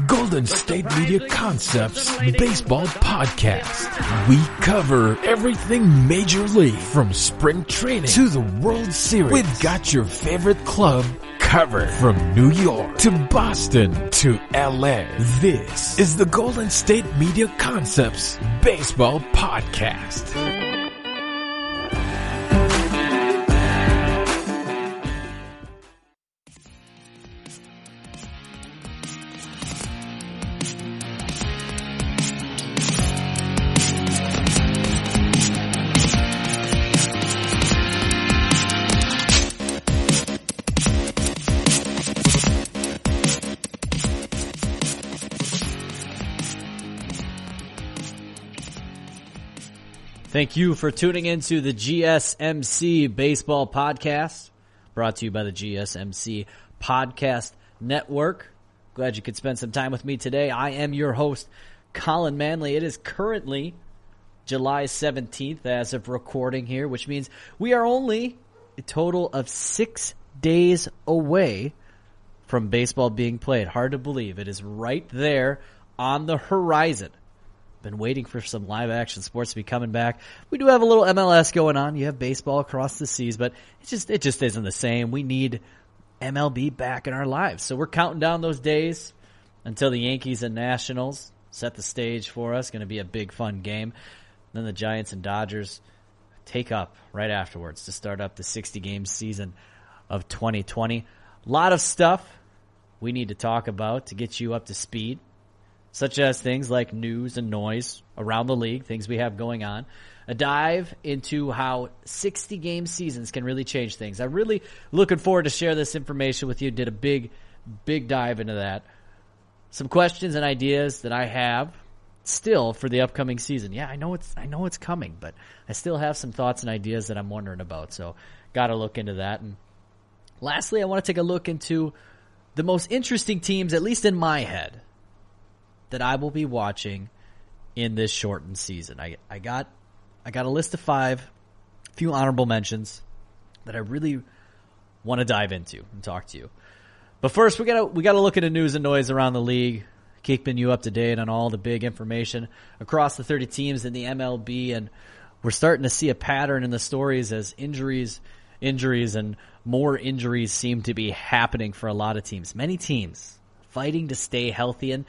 Golden State Media Concepts Baseball Podcast. We cover everything Major League from spring training to the World Series. We've got your favorite club covered from New York to Boston to LA. This is the Golden State Media Concepts Baseball Podcast. Thank you for tuning into the GSMC Baseball Podcast, brought to you by the GSMC Podcast Network. Glad you could spend some time with me today. I am your host, Collin Manley. It is currently July 17th as of recording here, which means we are only a total of 6 days away from baseball being played. Hard to believe. It is right there on the horizon. Been waiting for some live action sports to be coming back. We do have a little MLS going on. You have baseball across the seas, but it just isn't the same. We need MLB back in our lives. So we're counting down those days until the Yankees and Nationals set the stage for us. Going to be a big fun game. Then the Giants and Dodgers take up right afterwards to start up the 60-game season of 2020. A lot of stuff we need to talk about to get you up to speed, such as things like news and noise around the league, things we have going on. A dive into how 60-game seasons can really change things. I'm really looking forward to share this information with you. Did a big dive into that. Some questions and ideas that I have still for the upcoming season. Yeah, I know it's coming, but I still have some thoughts and ideas that I'm wondering about. So got to look into that. And lastly, I want to take a look into the most interesting teams, at least in my head, that I will be watching in this shortened season. I got a list of 5, a few honorable mentions that I really want to dive into and talk to you. But first, we gotta look at the news and noise around the league, keeping you up to date on all the big information across the 30 teams in the MLB, and we're starting to see a pattern in the stories as injuries, and more injuries seem to be happening for a lot of teams. Many teams fighting to stay healthy, and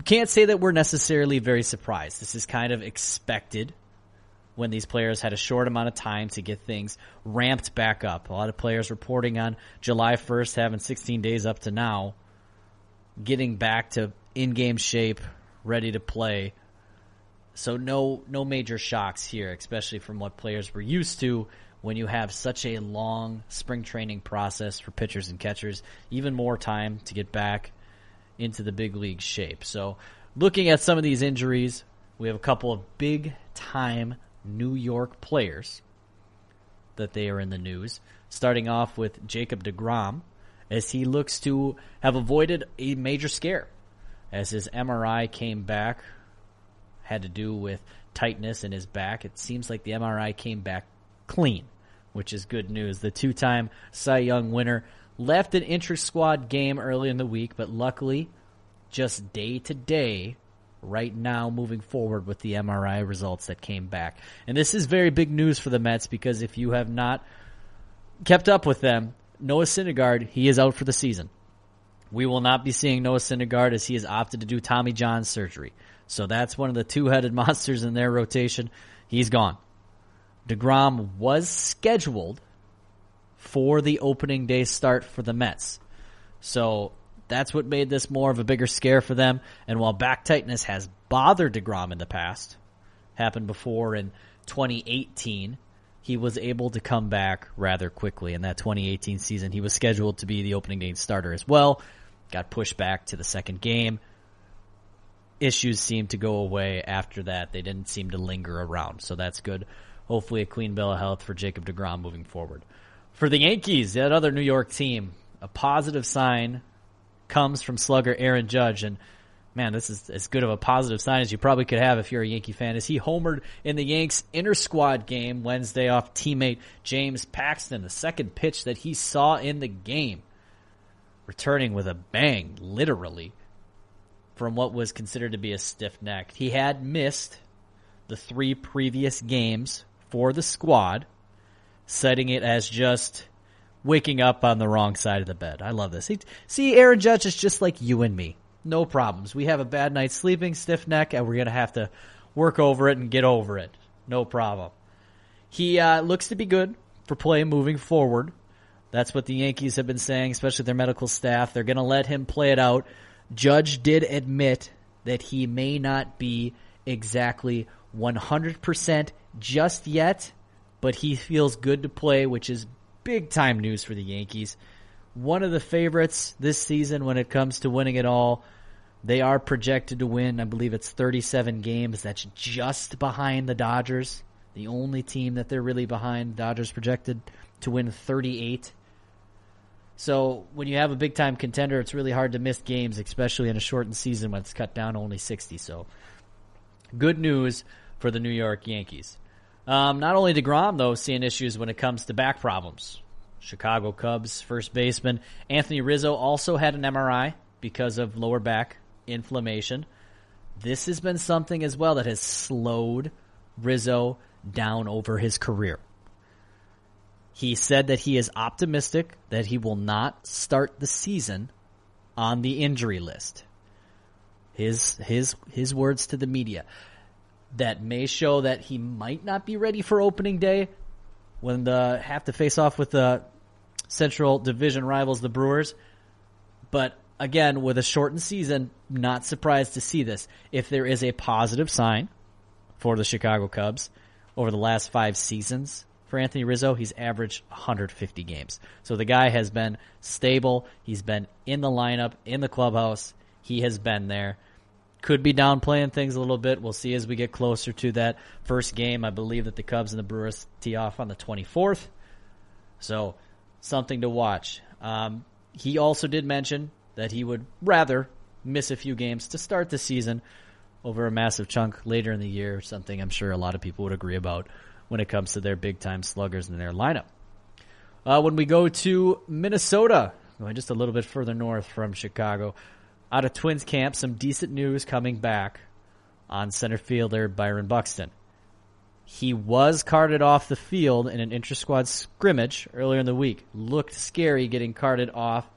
can't say that we're necessarily very surprised. This is kind of expected when these players had a short amount of time to get things ramped back up. A lot of players reporting on July 1st, having 16 days up to now, getting back to in-game shape, ready to play. So no major shocks here, especially from what players were used to when you have such a long spring training process for pitchers and catchers. Even more time to get back into the big league shape. So looking at some of these injuries, we have a couple of big-time New York players that they are in the news. Starting off with Jacob Degrom, as he looks to have avoided a major scare as his MRI came back. Had to do with tightness in his back. It seems like the MRI came back clean, which is good news. The 2-time Cy Young winner left an intra-squad game early in the week, but luckily just day-to-day right now moving forward with the MRI results that came back. And this is very big news for the Mets because if you have not kept up with them, Noah Syndergaard, he is out for the season. We will not be seeing Noah Syndergaard as he has opted to do Tommy John surgery. So that's one of the two-headed monsters in their rotation. He's gone. DeGrom was scheduled for the opening day start for the Mets. So that's what made this more of a bigger scare for them. And while back tightness has bothered DeGrom in the past, happened before in 2018, he was able to come back rather quickly. In that 2018 season, he was scheduled to be the opening day starter as well. Got pushed back to the second game. Issues seemed to go away after that. They didn't seem to linger around, so that's good. Hopefully a clean bill of health for Jacob DeGrom moving forward. For the Yankees, that other New York team, a positive sign comes from slugger Aaron Judge. And, man, this is as good of a positive sign as you probably could have if you're a Yankee fan, as he homered in the Yanks' inter-squad game Wednesday off teammate James Paxton, the second pitch that he saw in the game. Returning with a bang, literally, from what was considered to be a stiff neck. He had missed the 3 previous games for the squad, citing it as just waking up on the wrong side of the bed. I love this. See, Aaron Judge is just like you and me. No problems. We have a bad night's sleeping, stiff neck, and we're going to have to work over it and get over it. No problem. He looks to be good for play moving forward. That's what the Yankees have been saying, especially their medical staff. They're going to let him play it out. Judge did admit that he may not be exactly 100% just yet, but he feels good to play, which is big-time news for the Yankees. One of the favorites this season when it comes to winning it all. They are projected to win, I believe it's 37 games. That's just behind the Dodgers. The only team that they're really behind. Dodgers projected to win 38. So when you have a big-time contender, it's really hard to miss games, especially in a shortened season when it's cut down to only 60. So good news for the New York Yankees. Not only Degrom, though, seeing issues when it comes to back problems. Chicago Cubs first baseman Anthony Rizzo also had an MRI because of lower back inflammation. This has been something as well that has slowed Rizzo down over his career. He said that he is optimistic that he will not start the season on the injury list. His words to the media. That may show that he might not be ready for opening day when they have to face off with the Central Division rivals, the Brewers. But again, with a shortened season, not surprised to see this. If there is a positive sign for the Chicago Cubs over the last 5 seasons for Anthony Rizzo, he's averaged 150 games. So the guy has been stable. He's been in the lineup, in the clubhouse. He has been there. Could be downplaying things a little bit. We'll see as we get closer to that first game. I believe that the Cubs and the Brewers tee off on the 24th. So something to watch. He also did mention that he would rather miss a few games to start the season over a massive chunk later in the year, something I'm sure a lot of people would agree about when it comes to their big-time sluggers in their lineup. When we go to Minnesota, going just a little bit further north from Chicago, out of Twins camp, some decent news coming back on center fielder Byron Buxton. He was carted off the field in an intra-squad scrimmage earlier in the week. Looked scary getting carted off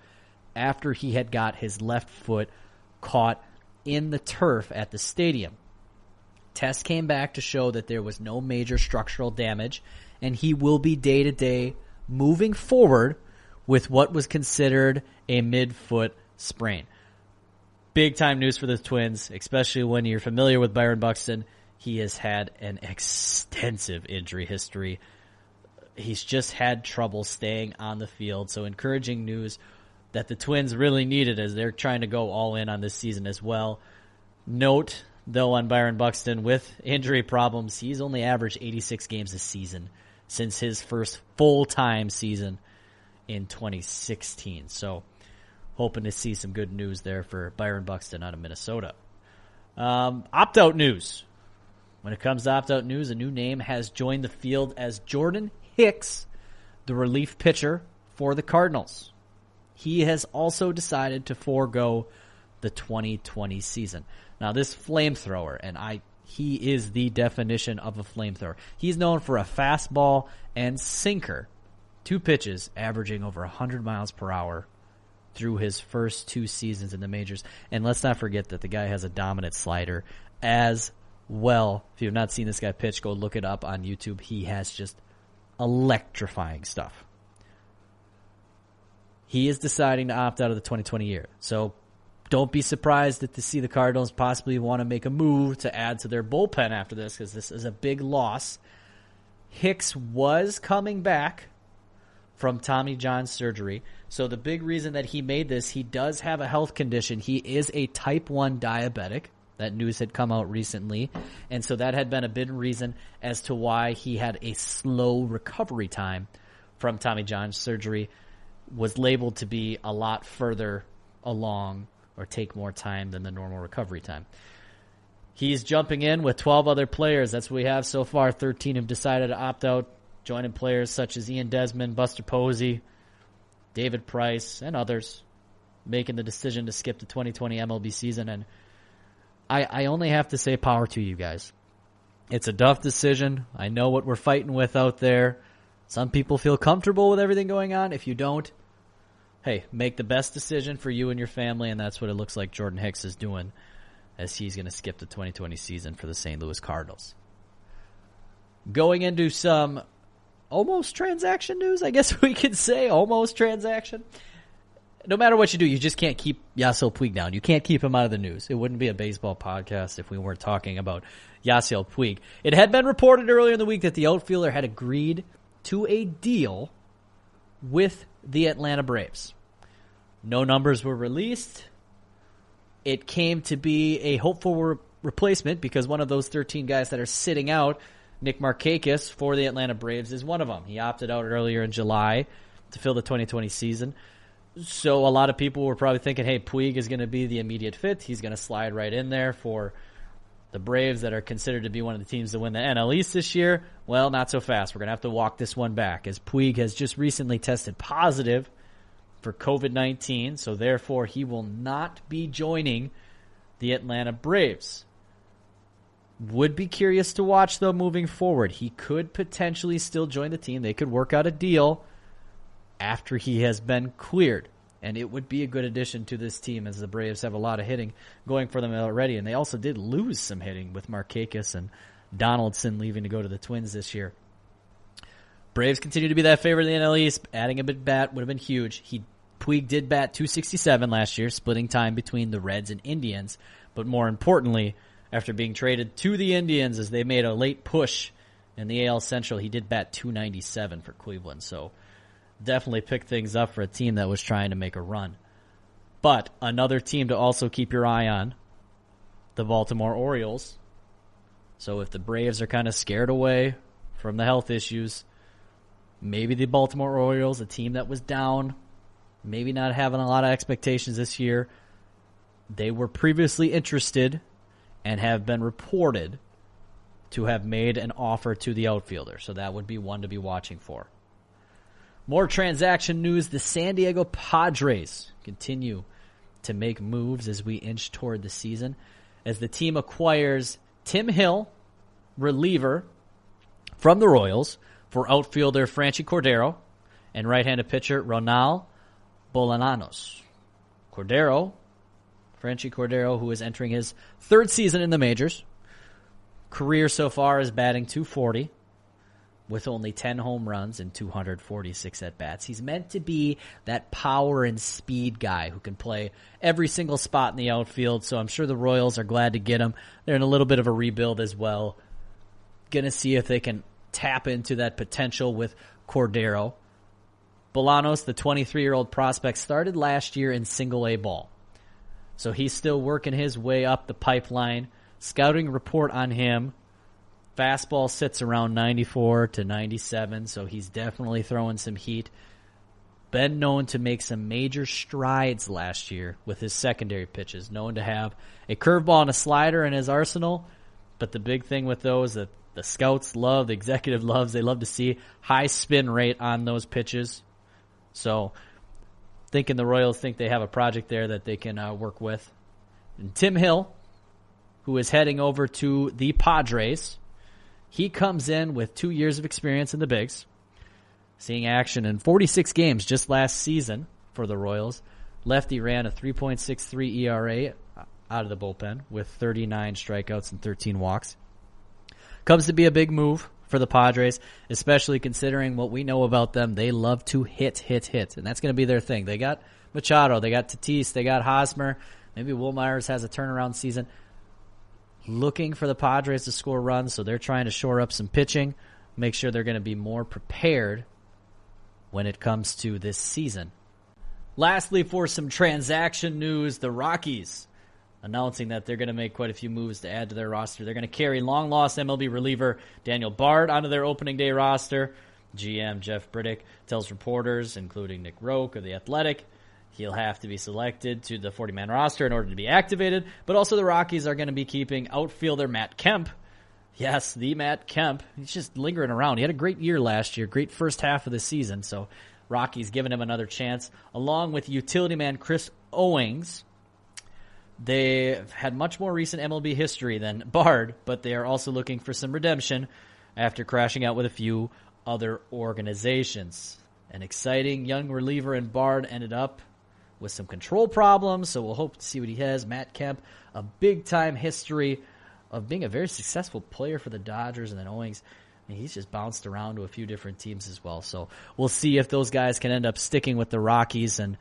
after he had got his left foot caught in the turf at the stadium. Tests came back to show that there was no major structural damage, and he will be day-to-day moving forward with what was considered a mid-foot sprain. Big-time news for the Twins, especially when you're familiar with Byron Buxton. He has had an extensive injury history. He's just had trouble staying on the field, so encouraging news that the Twins really needed as they're trying to go all in on this season as well. Note, though, on Byron Buxton, with injury problems, he's only averaged 86 games a season since his first full-time season in 2016. So, hoping to see some good news there for Byron Buxton out of Minnesota. Opt-out news. When it comes to opt-out news, a new name has joined the field as Jordan Hicks, the relief pitcher for the Cardinals. He has also decided to forego the 2020 season. Now, this flamethrower, and he is the definition of a flamethrower. He's known for a fastball and sinker, 2 pitches, averaging over 100 miles per hour through his first 2 seasons in the majors. And let's not forget that the guy has a dominant slider as well. If you've not seen this guy pitch, go look it up on YouTube. He has just electrifying stuff. He is deciding to opt out of the 2020 year. So don't be surprised to see the Cardinals possibly want to make a move to add to their bullpen after this, because this is a big loss. Hicks was coming back from Tommy John surgery. So the big reason that he made this, he does have a health condition. He is a type 1 diabetic. That news had come out recently. And so that had been a big reason as to why he had a slow recovery time from Tommy John surgery. Was labeled to be a lot further along or take more time than the normal recovery time. He's jumping in with 12 other players. That's what we have so far. 13 have decided to opt out, joining players such as Ian Desmond, Buster Posey, David Price, and others, making the decision to skip the 2020 MLB season. And I only have to say power to you guys. It's a tough decision. I know what we're fighting with out there. Some people feel comfortable with everything going on. If you don't, hey, make the best decision for you and your family, and that's what it looks like Jordan Hicks is doing as he's going to skip the 2020 season for the St. Louis Cardinals. Going into some almost transaction news, I guess we could say. Almost transaction. No matter what you do, you just can't keep Yasiel Puig down. You can't keep him out of the news. It wouldn't be a baseball podcast if we weren't talking about Yasiel Puig. It had been reported earlier in the week that the outfielder had agreed to a deal with the Atlanta Braves. No numbers were released. It came to be a hopeful replacement because one of those 13 guys that are sitting out, Nick Markakis, for the Atlanta Braves, is one of them. He opted out earlier in July to fill the 2020 season. So a lot of people were probably thinking, hey, Puig is going to be the immediate fit. He's going to slide right in there for the Braves that are considered to be one of the teams that win the NL East this year. Well, not so fast. We're going to have to walk this one back as Puig has just recently tested positive for COVID-19, so therefore he will not be joining the Atlanta Braves. Would be curious to watch, though, moving forward. He could potentially still join the team. They could work out a deal after he has been cleared, and it would be a good addition to this team as the Braves have a lot of hitting going for them already, and they also did lose some hitting with Markakis and Donaldson leaving to go to the Twins this year. Braves continue to be that favorite in the NL East. Adding a bit bat would have been huge. Puig did bat .267 last year, splitting time between the Reds and Indians, but more importantly, after being traded to the Indians as they made a late push in the AL Central, he did bat .297 for Cleveland, so definitely picked things up for a team that was trying to make a run. But another team to also keep your eye on, the Baltimore Orioles. So if the Braves are kind of scared away from the health issues, maybe the Baltimore Orioles, a team that was down, maybe not having a lot of expectations this year, they were previously interested and have been reported to have made an offer to the outfielder. So that would be one to be watching for. More transaction news. The San Diego Padres continue to make moves as we inch toward the season, as the team acquires Tim Hill, reliever, from the Royals for outfielder Franchi Cordero and right-handed pitcher Ronald Bolanos. Franchi Cordero, who is entering his third season in the majors. Career so far is batting .240 with only 10 home runs and 246 at-bats. He's meant to be that power and speed guy who can play every single spot in the outfield, so I'm sure the Royals are glad to get him. They're in a little bit of a rebuild as well. Going to see if they can tap into that potential with Cordero. Bolanos, the 23-year-old prospect, started last year in single-A ball. So he's still working his way up the pipeline. Scouting report on him, fastball sits around 94 to 97, so he's definitely throwing some heat. Been known to make some major strides last year with his secondary pitches, known to have a curveball and a slider in his arsenal, but the big thing with those that the scouts love, the executive loves, they love to see high spin rate on those pitches. So thinking the Royals think they have a project there that they can work with. And Tim Hill, who is heading over to the Padres, he comes in with 2 years of experience in the bigs, seeing action in 46 games just last season for the Royals. Lefty ran a 3.63 ERA out of the bullpen with 39 strikeouts and 13 walks. Comes to be a big move for the Padres, especially considering what we know about them. They love to hit, and that's going to be their thing. They got Machado, they got Tatis, they got Hosmer. Maybe Will Myers has a turnaround season. Looking for the Padres to score runs, so they're trying to shore up some pitching, make sure they're going to be more prepared when it comes to this season. Lastly, for some transaction news, the Rockies announcing that they're going to make quite a few moves to add to their roster. They're going to carry long-lost MLB reliever Daniel Bard onto their opening day roster. GM Jeff Briddick tells reporters, including Nick Roque of The Athletic, he'll have to be selected to the 40-man roster in order to be activated, but also the Rockies are going to be keeping outfielder Matt Kemp. Yes, the Matt Kemp. He's just lingering around. He had a great year last year, great first half of the season, so Rockies giving him another chance, along with utility man Chris Owings. They've had much more recent MLB history than Bard, but they are also looking for some redemption after crashing out with a few other organizations. An exciting young reliever in Bard ended up with some control problems, so we'll hope to see what he has. Matt Kemp, a big-time history of being a very successful player for the Dodgers and then Owings. And he's just bounced around to a few different teams as well. So we'll see if those guys can end up sticking with the Rockies and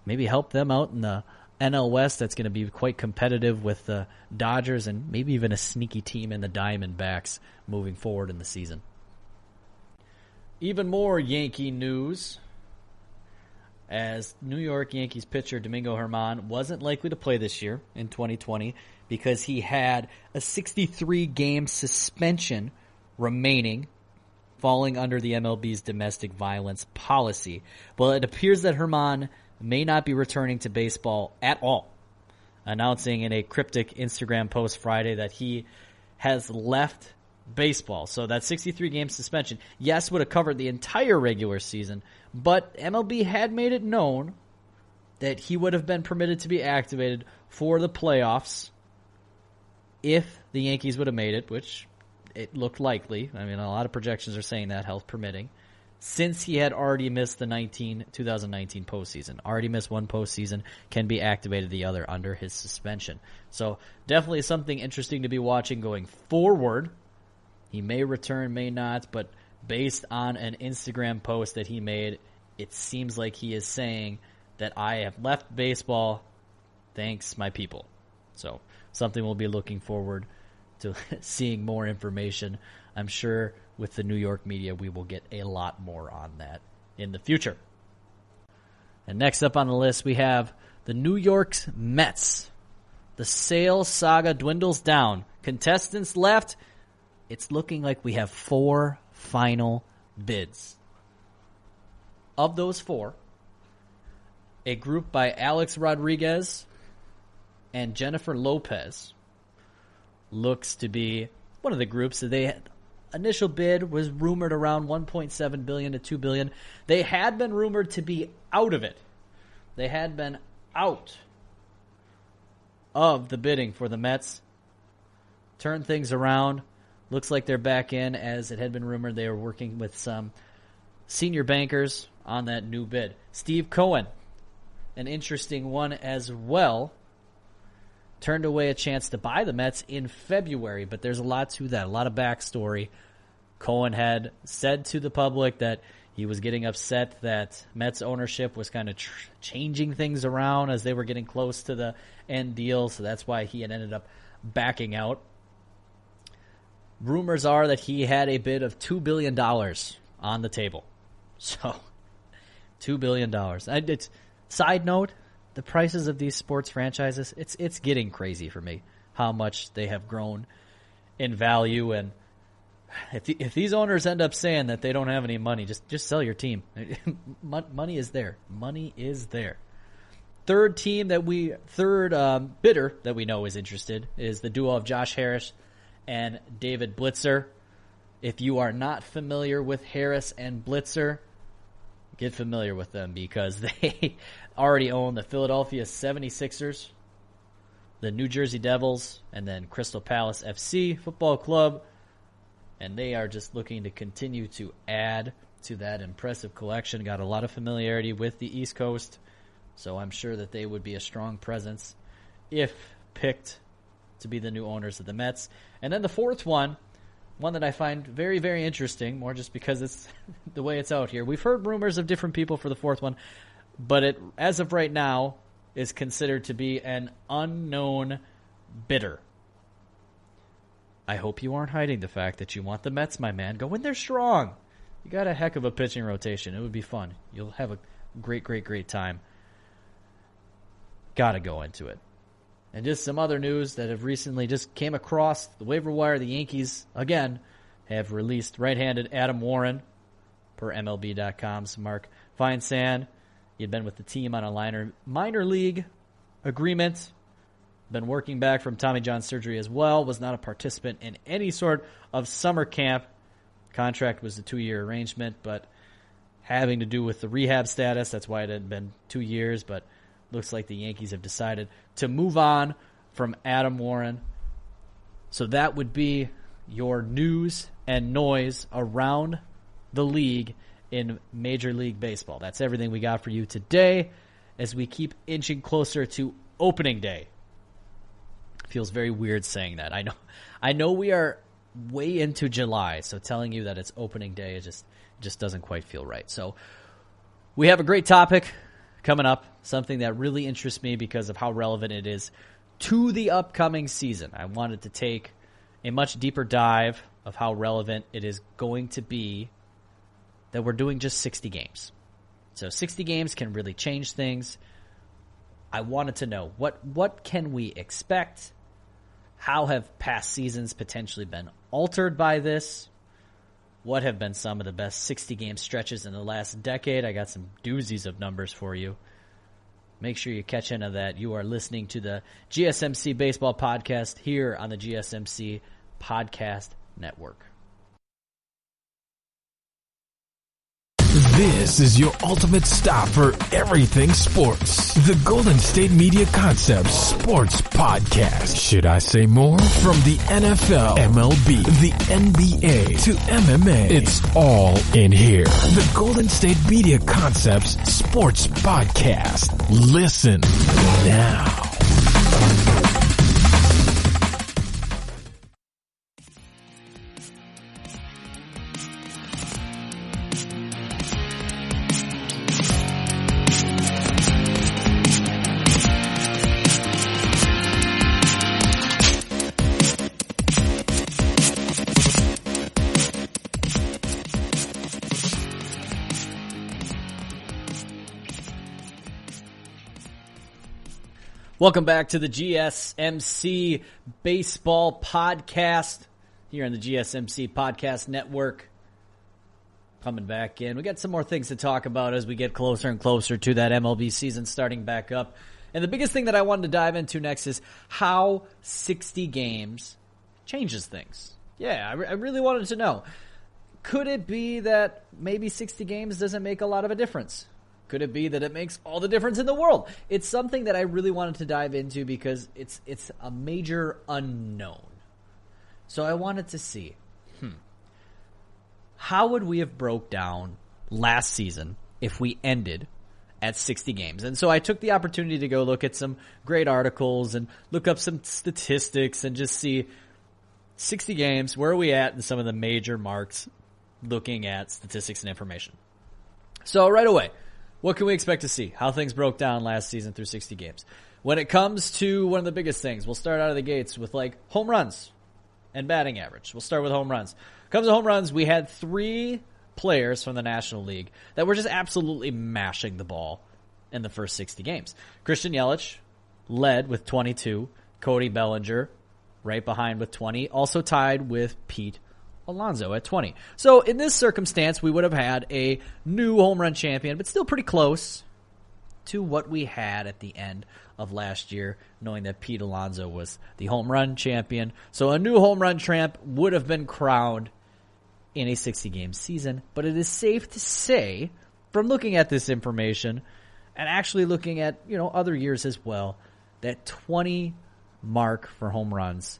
maybe help them out in the NL West. That's going to be quite competitive with the Dodgers and maybe even a sneaky team in the Diamondbacks moving forward in the season. Even more Yankee news, as New York Yankees pitcher Domingo Germán wasn't likely to play this year in 2020 because he had a 63-game suspension remaining, falling under the MLB's domestic violence policy. Well, it appears that Germán may not be returning to baseball at all, announcing in a cryptic Instagram post Friday that he has left baseball. So that 63-game suspension, yes, would have covered the entire regular season, but MLB had made it known that he would have been permitted to be activated for the playoffs if the Yankees would have made it, which it looked likely. I mean, a lot of projections are saying that, health permitting, since he had already missed the 2019 postseason. Already missed one postseason, can be activated the other under his suspension. So definitely something interesting to be watching going forward. He may return, may not, but based on an Instagram post that he made, it seems like he is saying that I have left baseball, thanks my people. So something we'll be looking forward to seeing more information. I'm sure with the New York media, we will get a lot more on that in the future. And next up on the list, we have the New York Mets. The sales saga dwindles down. Contestants left. It's looking like we have 4 final bids. Of those 4, a group by Alex Rodriguez and Jennifer Lopez looks to be one of the groups that they had. Initial bid was rumored around $1.7 billion to $2 billion. They had been rumored to be out of it. They had been out of the bidding for the Mets. Turned things around. Looks like they're back in, as it had been rumored they were working with some senior bankers on that new bid. Steve Cohen, an interesting one as well, turned away a chance to buy the Mets in February, but there's a lot to that, a lot of backstory. Cohen had said to the public that he was getting upset that Mets ownership was kind of changing things around as they were getting close to the end deal, so that's why he had ended up backing out. Rumors are that he had a bid of $2 billion on the table. So, $2 billion. Side note, the prices of these sports franchises, it's getting crazy for me how much they have grown in value. And if these owners end up saying that they don't have any money, just sell your team. Money is there. Money is there. Third bidder that we know is interested is the duo of Josh Harris and David Blitzer. If you are not familiar with Harris and Blitzer, get familiar with them because they already own the Philadelphia 76ers, the New Jersey Devils, and then Crystal Palace FC Football Club. And they are just looking to continue to add to that impressive collection. Got a lot of familiarity with the East Coast, so I'm sure that they would be a strong presence if picked to be the new owners of the Mets. And then the fourth one that I find very, very interesting, more just because it's the way it's out here. We've heard rumors of different people for the fourth one, but it, as of right now, is considered to be an unknown bidder. I hope you aren't hiding the fact that you want the Mets, my man. Go in there strong. You got a heck of a pitching rotation. It would be fun. You'll have a great, great, great time. Got to go into it. And just some other news that have recently just came across the waiver wire. The Yankees, again, have released right-handed Adam Warren per MLB.com's Mark Feinsand. He had been with the team on a minor league agreement. Been working back from Tommy John surgery as well. Was not a participant in any sort of summer camp. Contract was a 2-year arrangement, but having to do with the rehab status. That's why it had been 2 years, but looks like the Yankees have decided to move on from Adam Warren. So that would be your news and noise around the league in Major League Baseball. That's everything we got for you today as we keep inching closer to opening day. Feels very weird saying that. I know we are way into July, so telling you that it's opening day just doesn't quite feel right. So we have a great topic coming up, something that really interests me because of how relevant it is to the upcoming season. I wanted to take a much deeper dive of how relevant it is going to be that we're doing just 60 games. So 60 games can really change things. I wanted to know what can we expect? How have past seasons potentially been altered by this? What have been some of the best 60-game stretches in the last decade? I got some doozies of numbers for you. Make sure you catch into that. You are listening to the GSMC Baseball Podcast here on the GSMC Podcast Network. This is your ultimate stop for everything sports. The Golden State Media Concepts Sports Podcast. Should I say more? From the NFL, MLB, the NBA to MMA, it's all in here. The Golden State Media Concepts Sports Podcast. Listen now. Welcome back to the GSMC Baseball Podcast here on the GSMC Podcast Network. Coming back in. We got some more things to talk about as we get closer and closer to that MLB season starting back up. And the biggest thing that I wanted to dive into next is how 60 games changes things. Yeah, I really wanted to know. Could it be that maybe 60 games doesn't make a lot of a difference? Could it be that it makes all the difference in the world? It's something that I really wanted to dive into because it's a major unknown. So I wanted to see, how would we have broke down last season if we ended at 60 games? And so I took the opportunity to go look at some great articles and look up some statistics and just see 60 games, where are we at in some of the major marks looking at statistics and information. So right away, what can we expect to see? How things broke down last season through 60 games. When it comes to one of the biggest things, we'll start out of the gates with like home runs and batting average. We'll start with home runs. When it comes to home runs, we had 3 players from the National League that were just absolutely mashing the ball in the first 60 games. Christian Yelich led with 22. Cody Bellinger right behind with 20. Also tied with Pete Alonso at 20. So in this circumstance, we would have had a new home run champion, but still pretty close to what we had at the end of last year, knowing that Pete Alonso was the home run champion. So a new home run champ would have been crowned in a 60-game season. But it is safe to say, from looking at this information and actually looking at, other years as well, that 20 mark for home runs,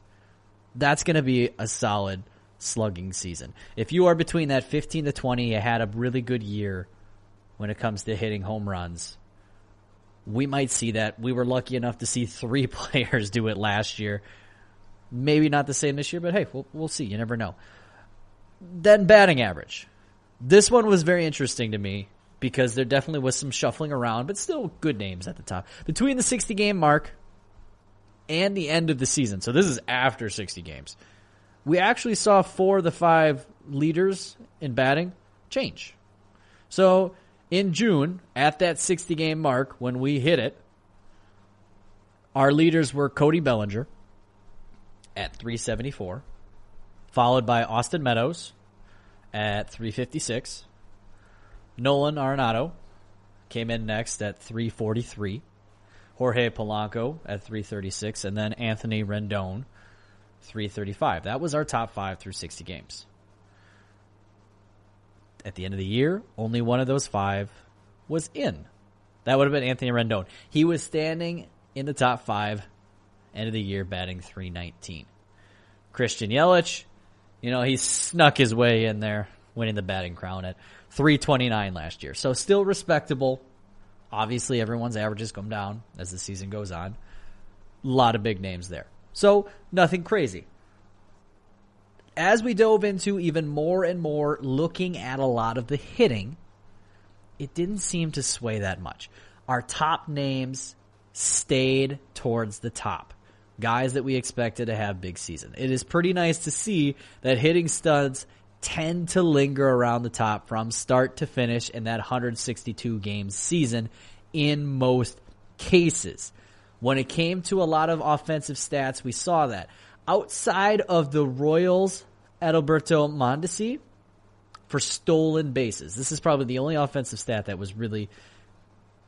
that's going to be a solid slugging season. If you are between that 15 to 20, you had a really good year when it comes to hitting home runs. We might see that. We were lucky enough to see 3 players do it last year. Maybe not the same this year, but hey, we'll see. You never know. Then batting average. This one was very interesting to me because there definitely was some shuffling around, but still good names at the top. Between the 60-game mark and the end of the season, so this is after 60 games, we actually saw 4 of the 5 leaders in batting change. So in June, at that 60-game mark, when we hit it, our leaders were Cody Bellinger at 374, followed by Austin Meadows at 356. Nolan Arenado came in next at 343. Jorge Polanco at 336, and then Anthony Rendon 335. That was our top 5 through 60 games. At the end of the year, only one of those 5 was in That would have been Anthony Rendon. He was standing in the top 5, end of the year, batting .319. Christian Yelich, he snuck his way in there, winning the batting crown at .329 last year. So still respectable. Obviously, everyone's averages come down as the season goes on. A lot of big names there. So nothing crazy. As we dove into even more and more looking at a lot of the hitting, it didn't seem to sway that much. Our top names stayed towards the top. Guys that we expected to have big season. It is pretty nice to see that hitting studs tend to linger around the top from start to finish in that 162 game season in most cases. When it came to a lot of offensive stats, we saw that. Outside of the Royals, Adalberto Mondesi, for stolen bases. This is probably the only offensive stat that was really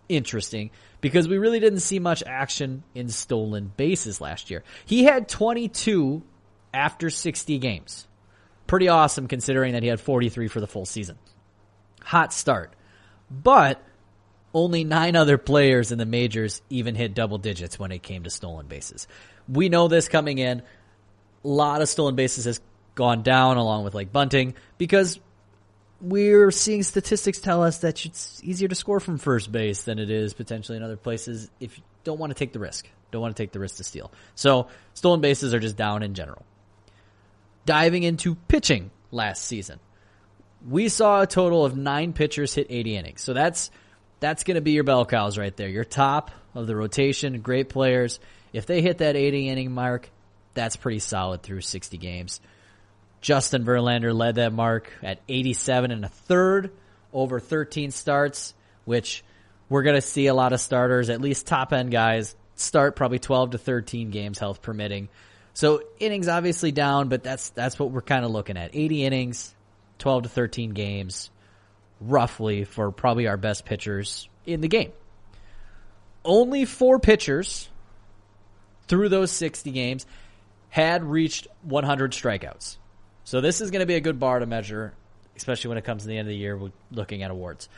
interesting because we really didn't see much action in stolen bases last year. He had 22 after 60 games. Pretty awesome considering that he had 43 for the full season. Hot start. But only 9 other players in the majors even hit double digits when it came to stolen bases. We know this coming in. A lot of stolen bases has gone down along with like bunting because we're seeing statistics tell us that it's easier to score from first base than it is potentially in other places if you don't want to take the risk. Don't want to take the risk to steal. So stolen bases are just down in general. Diving into pitching last season, we saw a total of 9 pitchers hit 80 innings. So that's going to be your bell cows right there. Your top of the rotation, great players. If they hit that 80 inning mark, that's pretty solid through 60 games. Justin Verlander led that mark at 87 1/3 over 13 starts, which we're going to see a lot of starters, at least top-end guys, start probably 12 to 13 games, health permitting. So innings obviously down, but that's what we're kind of looking at. 80 innings, 12 to 13 games, roughly, for probably our best pitchers in the game. Only 4 pitchers through those 60 games had reached 100 strikeouts. So this is going to be a good bar to measure, especially when it comes to the end of the year we're looking at awards.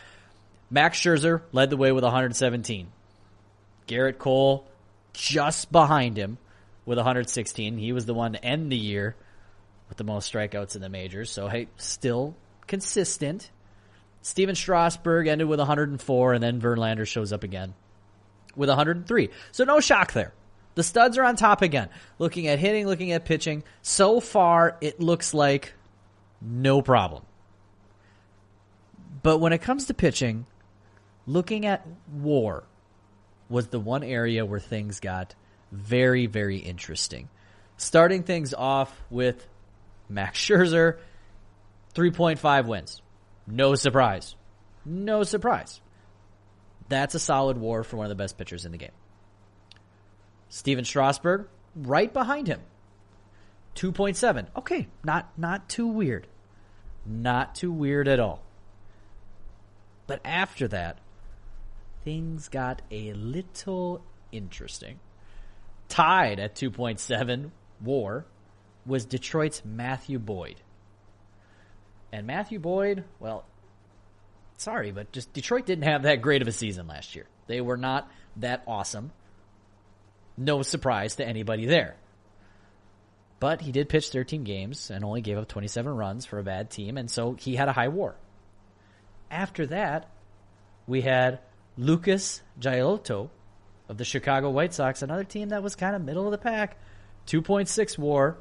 Max Scherzer led the way with 117. Garrett Cole just behind him with 116. He was the one to end the year with the most strikeouts in the majors. So, hey, still consistent. Steven Strasburg ended with 104, and then Verlander shows up again with 103. So no shock there. The studs are on top again. Looking at hitting, looking at pitching. So far, it looks like no problem. But when it comes to pitching, looking at WAR was the one area where things got very, very interesting. Starting things off with Max Scherzer, 3.5 wins. No surprise. No surprise. That's a solid WAR for one of the best pitchers in the game. Steven Strasburg, right behind him. 2.7. Okay, not too weird. Not too weird at all. But after that, things got a little interesting. Tied at 2.7 WAR was Detroit's Matthew Boyd. And Matthew Boyd, well, sorry, but just Detroit didn't have that great of a season last year. They were not that awesome. No surprise to anybody there. But he did pitch 13 games and only gave up 27 runs for a bad team, and so he had a high WAR. After that, we had Lucas Giolito of the Chicago White Sox, another team that was kind of middle of the pack, 2.6 WAR,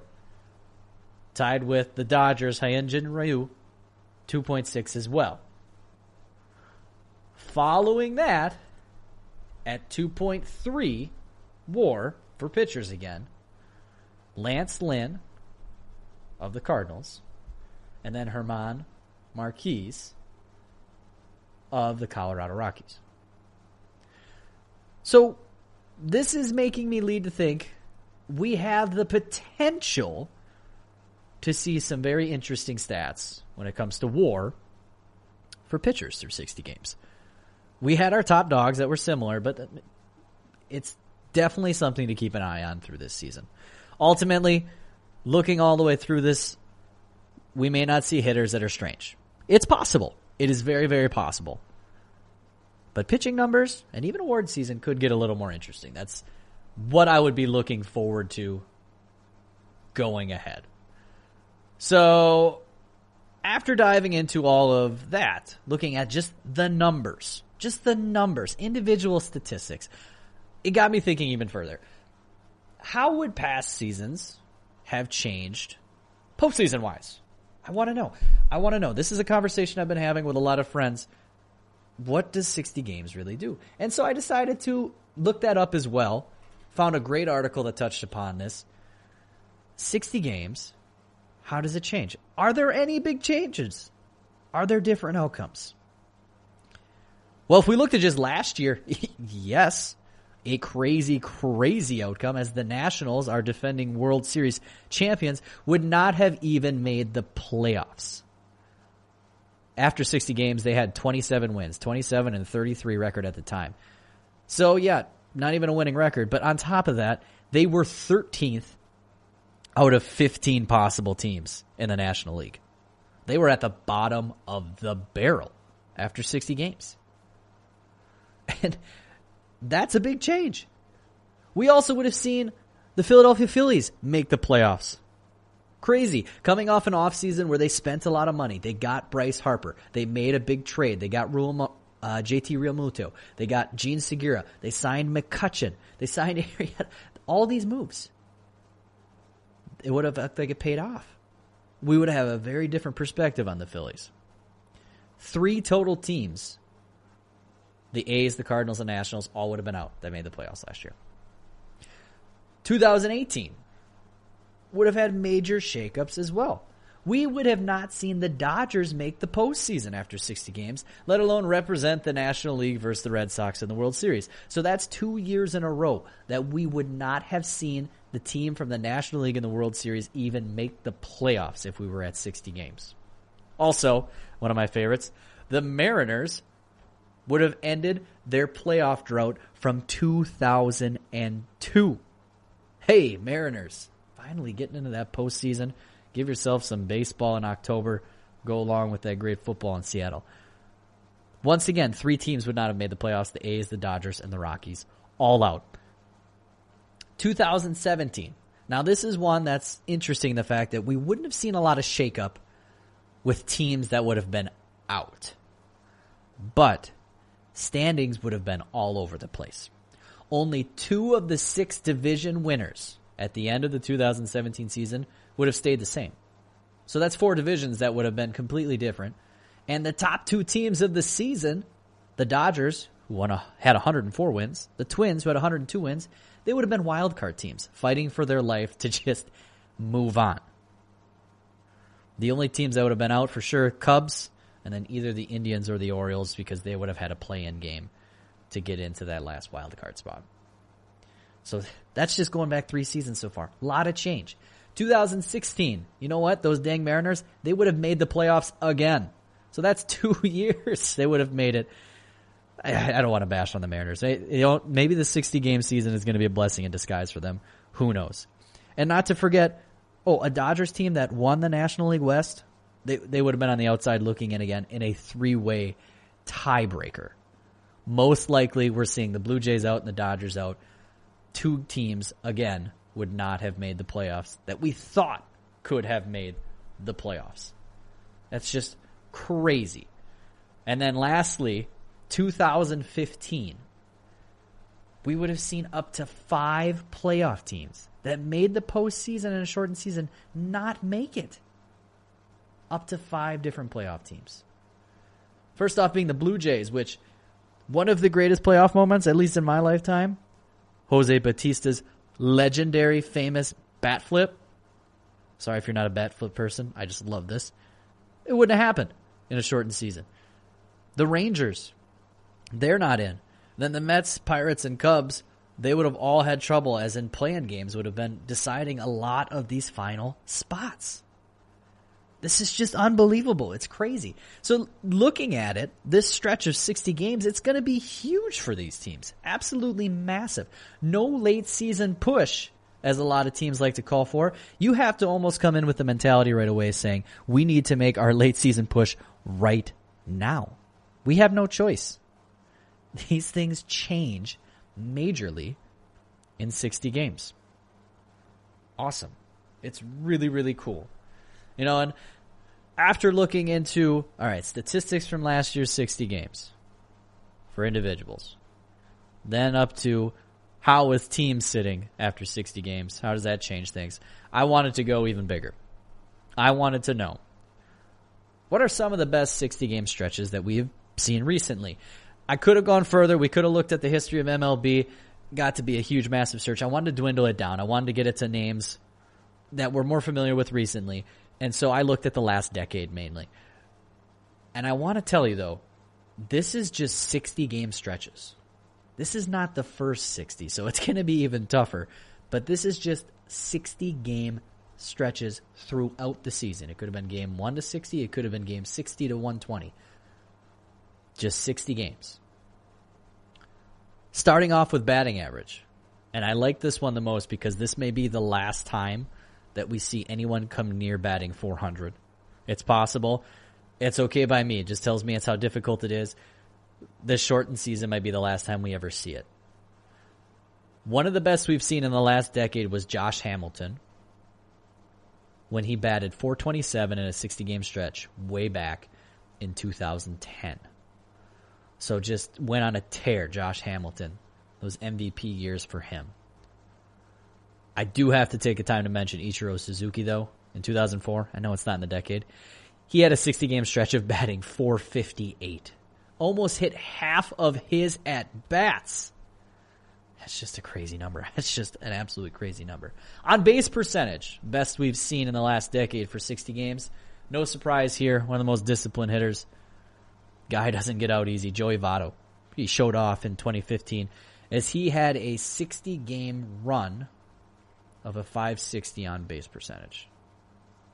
tied with the Dodgers' Hyunjin Ryu, 2.6 as well. Following that, at 2.3 WAR for pitchers again, Lance Lynn of the Cardinals, and then German Marquez of the Colorado Rockies. So this is making me lead to think we have the potential to see some very interesting stats when it comes to WAR for pitchers through 60 games. We had our top dogs that were similar, but it's definitely something to keep an eye on through this season. Ultimately, looking all the way through this, we may not see hitters that are strange. It's possible. It is very, very possible. But pitching numbers and even award season could get a little more interesting. That's what I would be looking forward to going ahead. So after diving into all of that, looking at just the numbers, individual statistics, it got me thinking even further. How would past seasons have changed postseason-wise? I want to know. This is a conversation I've been having with a lot of friends. What does 60 games really do? And so I decided to look that up as well. Found a great article that touched upon this. 60 games, how does it change? Are there any big changes? Are there different outcomes? Well, if we looked at just last year, yes, a crazy, crazy outcome, as the Nationals, our defending World Series champions, would not have even made the playoffs. After 60 games, they had 27 wins, 27 and 33 record at the time. So yeah, not even a winning record. But on top of that, they were 13th out of 15 possible teams in the National League. They were at the bottom of the barrel after 60 games. And that's a big change. We also would have seen the Philadelphia Phillies make the playoffs. Crazy. Coming off an offseason where they spent a lot of money. They got Bryce Harper. They made a big trade. They got JT Realmuto. They got Gene Segura. They signed McCutchen. They signed Arrieta. All these moves. It would have looked like it paid off. We would have a very different perspective on the Phillies. 3 total teams, the A's, the Cardinals, and Nationals, all would have been out that made the playoffs last year. 2018 would have had major shakeups as well. We would have not seen the Dodgers make the postseason after 60 games, let alone represent the National League versus the Red Sox in the World Series. So that's 2 years in a row that we would not have seen the team from the National League in the World Series even make the playoffs if we were at 60 games. Also, one of my favorites, the Mariners would have ended their playoff drought from 2002. Hey, Mariners, finally getting into that postseason. Give yourself some baseball in October. Go along with that great football in Seattle. Once again, 3 teams would not have made the playoffs. The A's, the Dodgers, and the Rockies. All out. 2017. Now, this is one that's interesting, the fact that we wouldn't have seen a lot of shakeup with teams that would have been out. But standings would have been all over the place. Only 2 of the 6 division winners at the end of the 2017 season would have stayed the same. So that's 4 divisions that would have been completely different. And the top 2 teams of the season, the Dodgers, who had 104 wins, the Twins, who had 102 wins, they would have been wildcard teams fighting for their life to just move on. The only teams that would have been out for sure, Cubs, and then either the Indians or the Orioles, because they would have had a play-in game to get into that last wildcard spot. So that's just going back 3 seasons so far. A lot of change. 2016, you know what? Those dang Mariners, they would have made the playoffs again. So that's 2 years they would have made it. I don't want to bash on the Mariners. Maybe the 60-game season is going to be a blessing in disguise for them. Who knows? And not to forget, a Dodgers team that won the National League West, they would have been on the outside looking in again in a 3-way tiebreaker. Most likely we're seeing the Blue Jays out and the Dodgers out. 2 teams, again, would not have made the playoffs that we thought could have made the playoffs. That's just crazy. And then lastly, 2015, we would have seen up to 5 playoff teams that made the postseason in a shortened season not make it. Up to 5 different playoff teams. First off being the Blue Jays, which one of the greatest playoff moments, at least in my lifetime, Jose Bautista's legendary, famous bat flip. Sorry if you're not a bat flip person. I just love this. It wouldn't have happened in a shortened season. The Rangers, they're not in. Then the Mets, Pirates, and Cubs, they would have all had trouble, as in play-in games would have been deciding a lot of these final spots. This is just unbelievable. It's crazy. So looking at it, this stretch of 60 games, it's going to be huge for these teams. Absolutely massive. No late season push, as a lot of teams like to call for. You have to almost come in with the mentality right away saying, we need to make our late season push right now. We have no choice. these things change majorly in 60 games. Awesome. It's really, really cool. And after looking into, all right, statistics from last year's 60 games for individuals, then up to how is team sitting after 60 games? How does that change things? I wanted to go even bigger. I wanted to know, what are some of the best 60-game stretches that we've seen recently? I could have gone further. We could have looked at the history of MLB. Got to be a huge, massive search. I wanted to dwindle it down. I wanted to get it to names that we're more familiar with recently. And so I looked at the last decade mainly. And I want to tell you, though, this is just 60-game stretches. This is not the first 60, so it's going to be even tougher. But this is just 60-game stretches throughout the season. It could have been game 1 to 60. It could have been game 60 to 120. Just 60 games. Starting off with batting average. And I like this one the most because this may be the last time that we see anyone come near batting 400. It's possible. It's okay by me. It just tells me it's how difficult it is. This shortened season might be the last time we ever see it. One of the best we've seen in the last decade was Josh Hamilton when he batted 427 in a 60-game stretch way back in 2010. So just went on a tear, Josh Hamilton. Those MVP years for him. I do have to take a time to mention Ichiro Suzuki, though, in 2004. I know it's not in the decade. He had a 60-game stretch of batting 458. Almost hit half of his at-bats. That's just a crazy number. That's just an absolute crazy number. On base percentage, best we've seen in the last decade for 60 games. No surprise here. One of the most disciplined hitters. Guy doesn't get out easy. Joey Votto. He showed off in 2015 as he had a 60-game run of a 560 on base percentage.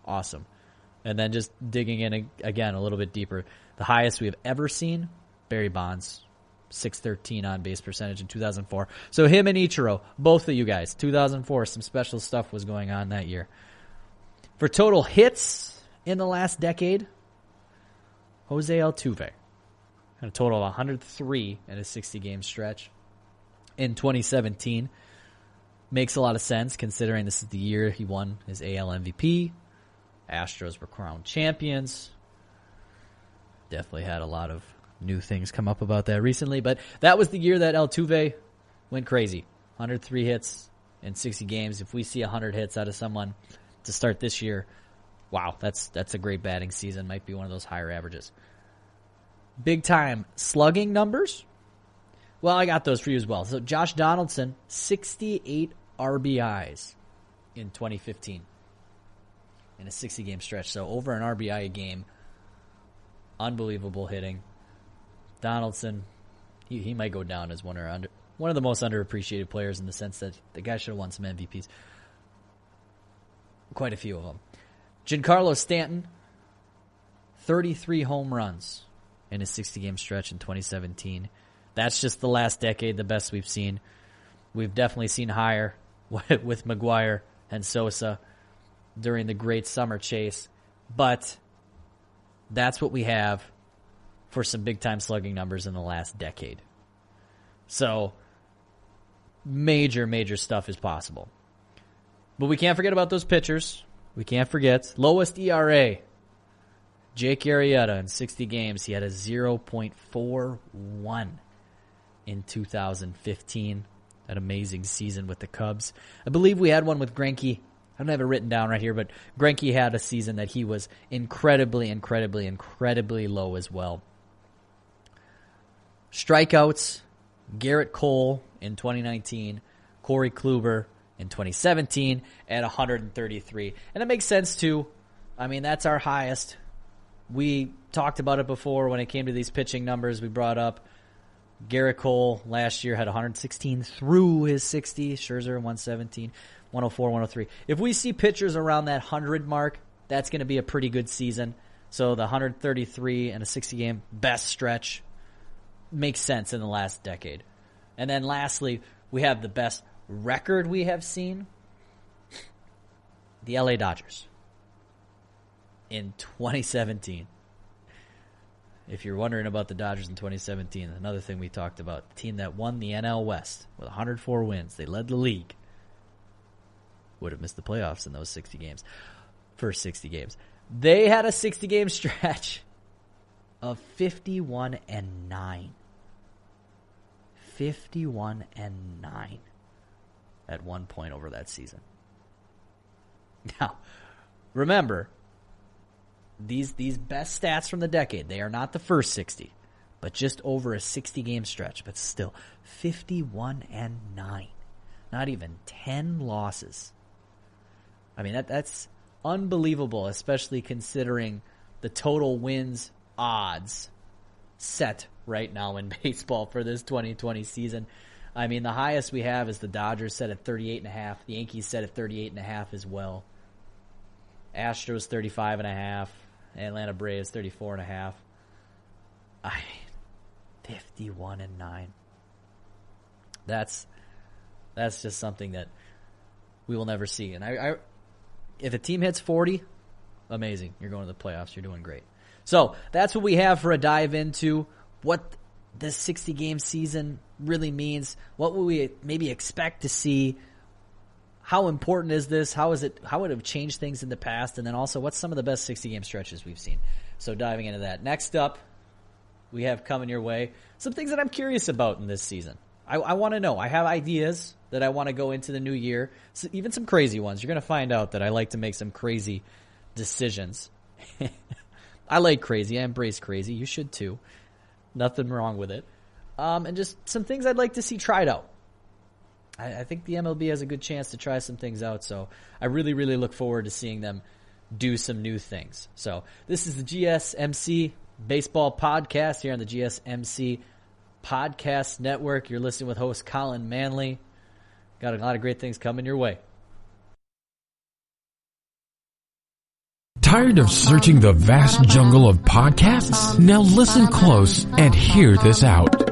Awesome. And then just digging in again a little bit deeper, the highest we have ever seen, Barry Bonds, 613 on base percentage in 2004. So him and Ichiro, both of you guys, 2004, some special stuff was going on that year. For total hits in the last decade, Jose Altuve had a total of 103 in a 60-game stretch in 2017. Makes a lot of sense considering this is the year he won his AL MVP. Astros were crowned champions. Definitely had a lot of new things come up about that recently, but that was the year that Altuve went crazy. 103 hits in 60 games. If we see 100 hits out of someone to start this year, wow, that's a great batting season. Might be one of those higher averages. Big time slugging numbers. Well, I got those for you as well. So Josh Donaldson, 68 RBIs in 2015 in a 60-game stretch. So over an RBI a game. Unbelievable hitting. Donaldson, he might go down as one of the most underappreciated players in the sense that the guy should have won some MVPs. Quite a few of them. Giancarlo Stanton, 33 home runs in a 60-game stretch in 2017. That's just the last decade, the best we've seen. We've definitely seen higher with McGuire and Sosa during the great summer chase. But that's what we have for some big-time slugging numbers in the last decade. So, major, major stuff is possible. But we can't forget about those pitchers. We can't forget. Lowest ERA. Jake Arrieta in 60 games. He had a 0.41 in 2015. That amazing season with the Cubs. I believe we had one with Greinke. I don't have it written down right here, but Greinke had a season that he was incredibly, incredibly, incredibly low as well. Strikeouts, Garrett Cole in 2019, Corey Kluber in 2017 at 133. And it makes sense too. I mean, that's our highest. We talked about it before when it came to these pitching numbers. We brought up Garrett Cole last year had 116 through his 60. Scherzer 117, 104, 103. If we see pitchers around that 100 mark, that's going to be a pretty good season. So the 133 and a 60-game best stretch makes sense in the last decade. And then lastly, we have the best record we have seen. The LA Dodgers in 2017. if you're wondering about the Dodgers in 2017, another thing we talked about, the team that won the NL West with 104 wins, they led the league, would have missed the playoffs in those 60 games, first 60 games. They had a 60-game stretch of 51-9. 51-9 at one point over that season. Now, remember, these best stats from the decade, they are not the first 60, but just over a 60-game stretch, but still 51-9. Not even 10 losses. I mean, that's unbelievable, especially considering the total wins odds set right now in baseball for this 2020 season. I mean, the highest we have is the Dodgers set at 38.5. The Yankees set at 38.5 as well. Astros 35.5. Atlanta Braves 34.5. I mean, 51-9. That's just something that we will never see. And I if a team hits 40, amazing. You're going to the playoffs. You're doing great. So that's what we have for a dive into what this 60-game season really means. What will we maybe expect to see? How important is this? How would it have changed things in the past? And then also, what's some of the best 60-game stretches we've seen? So diving into that. Next up, we have coming your way some things that I'm curious about in this season. I want to know. I have ideas that I want to go into the new year, so even some crazy ones. You're going to find out that I like to make some crazy decisions. I like crazy. I embrace crazy. You should too. Nothing wrong with it. And just some things I'd like to see tried out. I think the MLB has a good chance to try some things out, so I really, really look forward to seeing them do some new things. So this is the GSMC Baseball Podcast here on the GSMC Podcast Network. You're listening with host Collin Manley. Got a lot of great things coming your way. Tired of searching the vast jungle of podcasts? Now listen close and hear this out.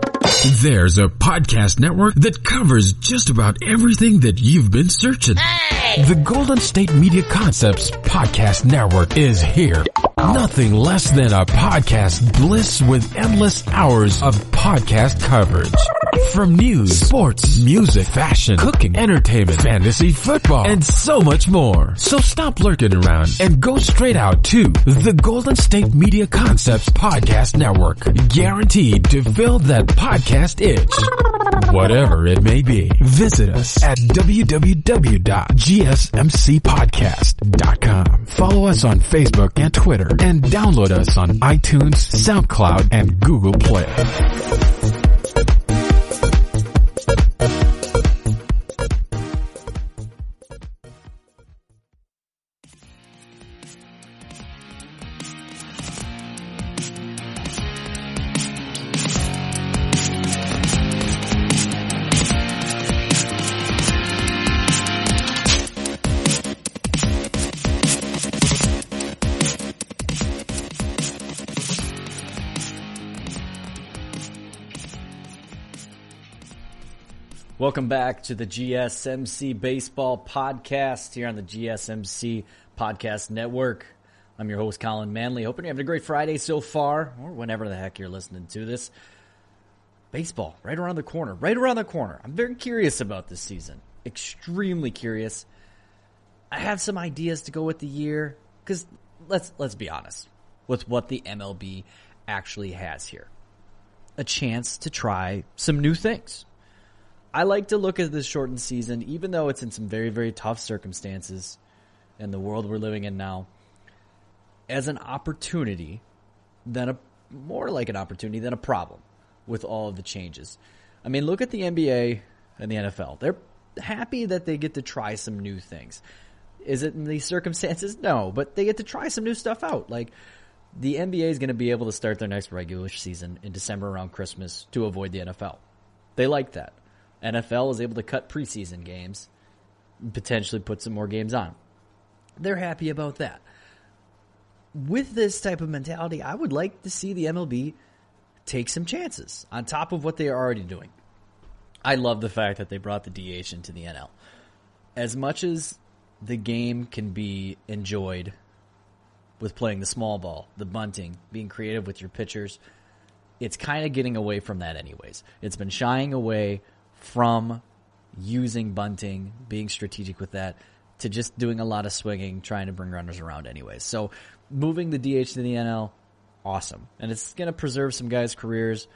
There's a podcast network that covers just about everything that you've been searching. Hey! The Golden State Media Concepts Podcast Network is here. Nothing less than a podcast bliss with endless hours of podcast coverage. From news, sports, music, fashion, cooking, entertainment, fantasy, football, and so much more. So stop lurking around and go straight out to the Golden State Media Concepts Podcast Network. Guaranteed to fill that podcast itch. Whatever it may be. Visit us at www.gsmcpodcast.com. Follow us on Facebook and Twitter, and download us on iTunes, SoundCloud, and Google Play. Welcome back to the GSMC Baseball Podcast here on the GSMC Podcast Network. I'm your host, Collin Manley. Hoping you're having a great Friday so far, or whenever the heck you're listening to this. Baseball, right around the corner. I'm very curious about this season. Extremely curious. I have some ideas to go with the year, because let's be honest with what the MLB actually has here. A chance to try some new things. I like to look at this shortened season, even though it's in some very, very tough circumstances in the world we're living in now, as an opportunity, more like an opportunity than a problem with all of the changes. I mean, look at the NBA and the NFL. They're happy that they get to try some new things. Is it in these circumstances? No, but they get to try some new stuff out. Like, the NBA is going to be able to start their next regular season in December around Christmas to avoid the NFL. They like that. NFL is able to cut preseason games, potentially put some more games on. They're happy about that. With this type of mentality, I would like to see the MLB take some chances on top of what they are already doing. I love the fact that they brought the DH into the NL. As much as the game can be enjoyed with playing the small ball, the bunting, being creative with your pitchers. It's kind of getting away from that anyways. It's been shying away from using bunting, being strategic with that, to just doing a lot of swinging, trying to bring runners around anyways. So moving the DH to the NL, awesome. And it's going to preserve some guys' careers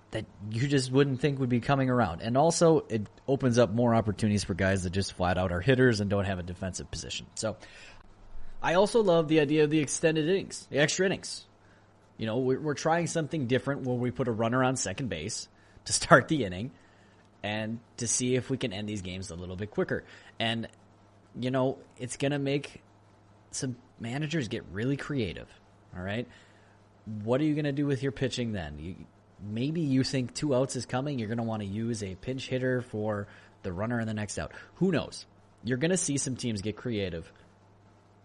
that you just wouldn't think would be coming around. And also, it opens up more opportunities for guys that just flat out are hitters and don't have a defensive position. So I also love the idea of the extended innings, the extra innings. You know, we're trying something different where we put a runner on second base to start the inning and to see if we can end these games a little bit quicker. And, you know, it's going to make some managers get really creative, all right? What are you going to do with your pitching then? Maybe you think 2 outs is coming. You're going to want to use a pinch hitter for the runner in the next out. Who knows? You're going to see some teams get creative.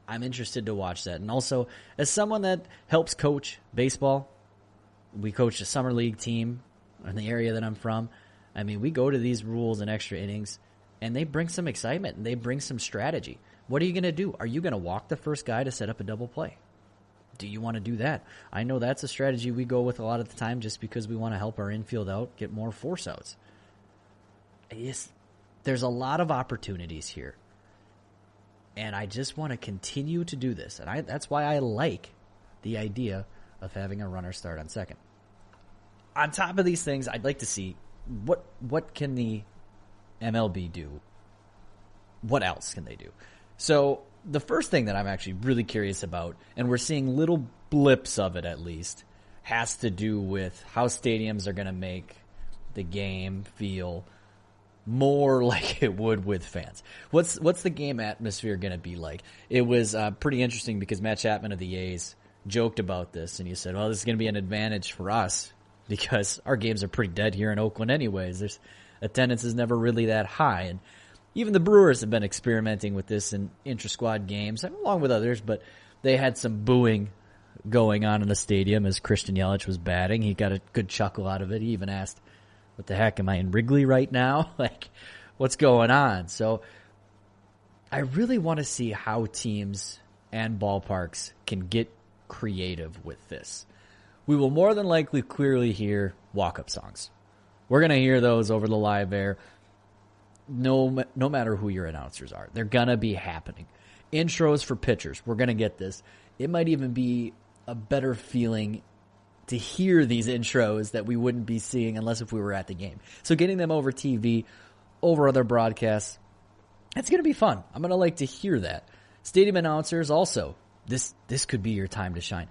I'm interested to watch that. And also, as someone that helps coach baseball, we coach a summer league team in the area that I'm from. I mean, we go to these rules and extra innings, and they bring some excitement, and they bring some strategy. What are you going to do? Are you going to walk the first guy to set up a double play? Do you want to do that? I know that's a strategy we go with a lot of the time just because we want to help our infield out, get more force outs. There's a lot of opportunities here. And I just want to continue to do this. And that's why I like the idea of having a runner start on second. On top of these things, I'd like to see what can the MLB do? What else can they do? So the first thing that I'm actually really curious about, and we're seeing little blips of it at least, has to do with how stadiums are going to make the game feel more like it would with fans. What's the game atmosphere going to be like? It was pretty interesting because Matt Chapman of the A's joked about this, and he said, well, this is going to be an advantage for us because our games are pretty dead here in Oakland anyways. Attendance is never really that high, and even the Brewers have been experimenting with this in intra-squad games, along with others, but they had some booing going on in the stadium as Christian Yelich was batting. He got a good chuckle out of it. He even asked, what the heck, am I in Wrigley right now? Like, what's going on? So I really want to see how teams and ballparks can get creative with this. We will more than likely clearly hear walk-up songs. We're going to hear those over the live air. No matter who your announcers are, they're going to be happening. Intros for pitchers, we're going to get this. It might even be a better feeling to hear these intros that we wouldn't be seeing unless if we were at the game. So getting them over TV, over other broadcasts, it's going to be fun. I'm going to like to hear that. Stadium announcers also, this could be your time to shine.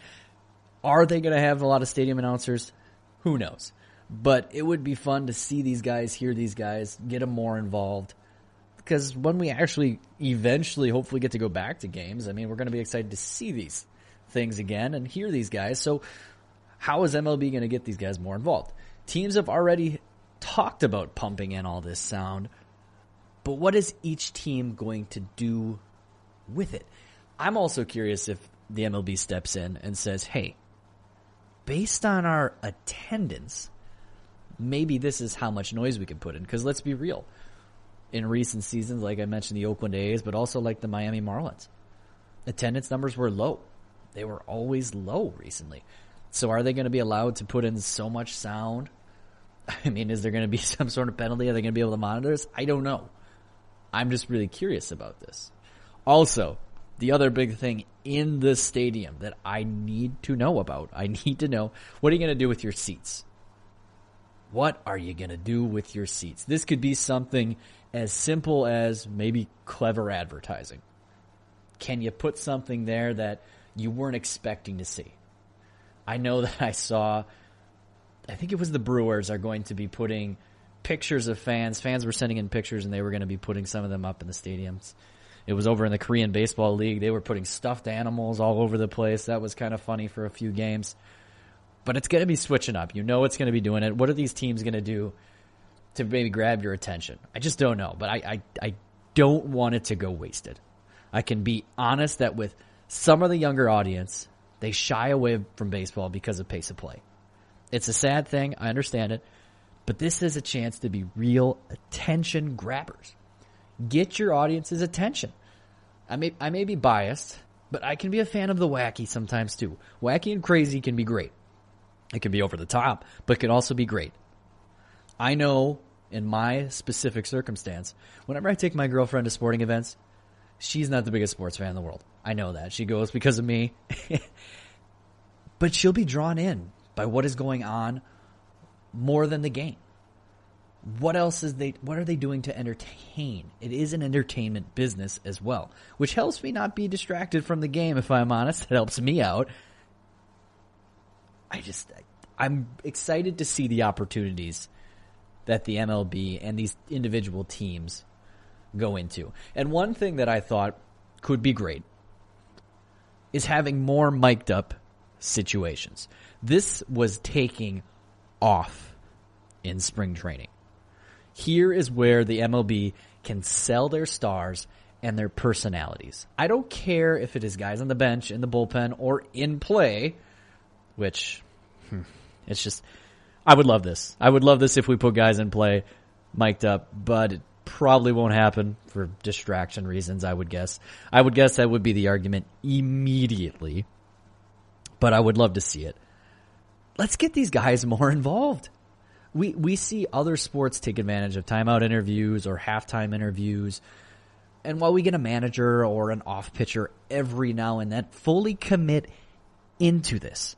Are they going to have a lot of stadium announcers? Who knows? But it would be fun to see these guys, hear these guys, get them more involved. Because when we actually eventually hopefully get to go back to games, I mean, we're going to be excited to see these things again and hear these guys. So how is MLB going to get these guys more involved? Teams have already talked about pumping in all this sound, but what is each team going to do with it? I'm also curious if the MLB steps in and says, hey, based on our attendance, maybe this is how much noise we can put in. Because let's be real. In recent seasons, like I mentioned, the Oakland A's, but also like the Miami Marlins, attendance numbers were low. They were always low recently. So are they going to be allowed to put in so much sound? I mean, is there going to be some sort of penalty? Are they going to be able to monitor this? I don't know. I'm just really curious about this. Also, the other big thing in the stadium that I need to know about, what are you going to do with your seats? What are you going to do with your seats? This could be something as simple as maybe clever advertising. Can you put something there that you weren't expecting to see? I know that I think it was the Brewers are going to be putting pictures of fans. Fans were sending in pictures, and they were going to be putting some of them up in the stadiums. It was over in the Korean Baseball League. They were putting stuffed animals all over the place. That was kind of funny for a few games. But it's going to be switching up. You know it's going to be doing it. What are these teams going to do to maybe grab your attention? I just don't know. But I don't want it to go wasted. I can be honest that with some of the younger audience, they shy away from baseball because of pace of play. It's a sad thing. I understand it. But this is a chance to be real attention grabbers. Get your audience's attention. I may be biased, But I can be a fan of the wacky sometimes too. Wacky and crazy can be great. It can be over the top, but it can also be great. I know in my specific circumstance, whenever I take my girlfriend to sporting events, she's not the biggest sports fan in the world. I know that. She goes because of me. But she'll be drawn in by what is going on more than the game. What are they doing to entertain? It is an entertainment business as well, which helps me not be distracted from the game, if I'm honest. It helps me out. I'm excited to see the opportunities that the MLB and these individual teams go into. And one thing that I thought could be great is having more mic'd up situations. This was taking off in spring training. Here is where the MLB can sell their stars and their personalities. I don't care if it is guys on the bench, in the bullpen, or in play, which it's just, I would love this. I would love this if we put guys in play mic'd up, but it probably won't happen for distraction reasons, I would guess. I would guess that would be the argument immediately, but I would love to see it. Let's get these guys more involved. We see other sports take advantage of timeout interviews or halftime interviews, and while we get a manager or an off pitcher every now and then, fully commit into this.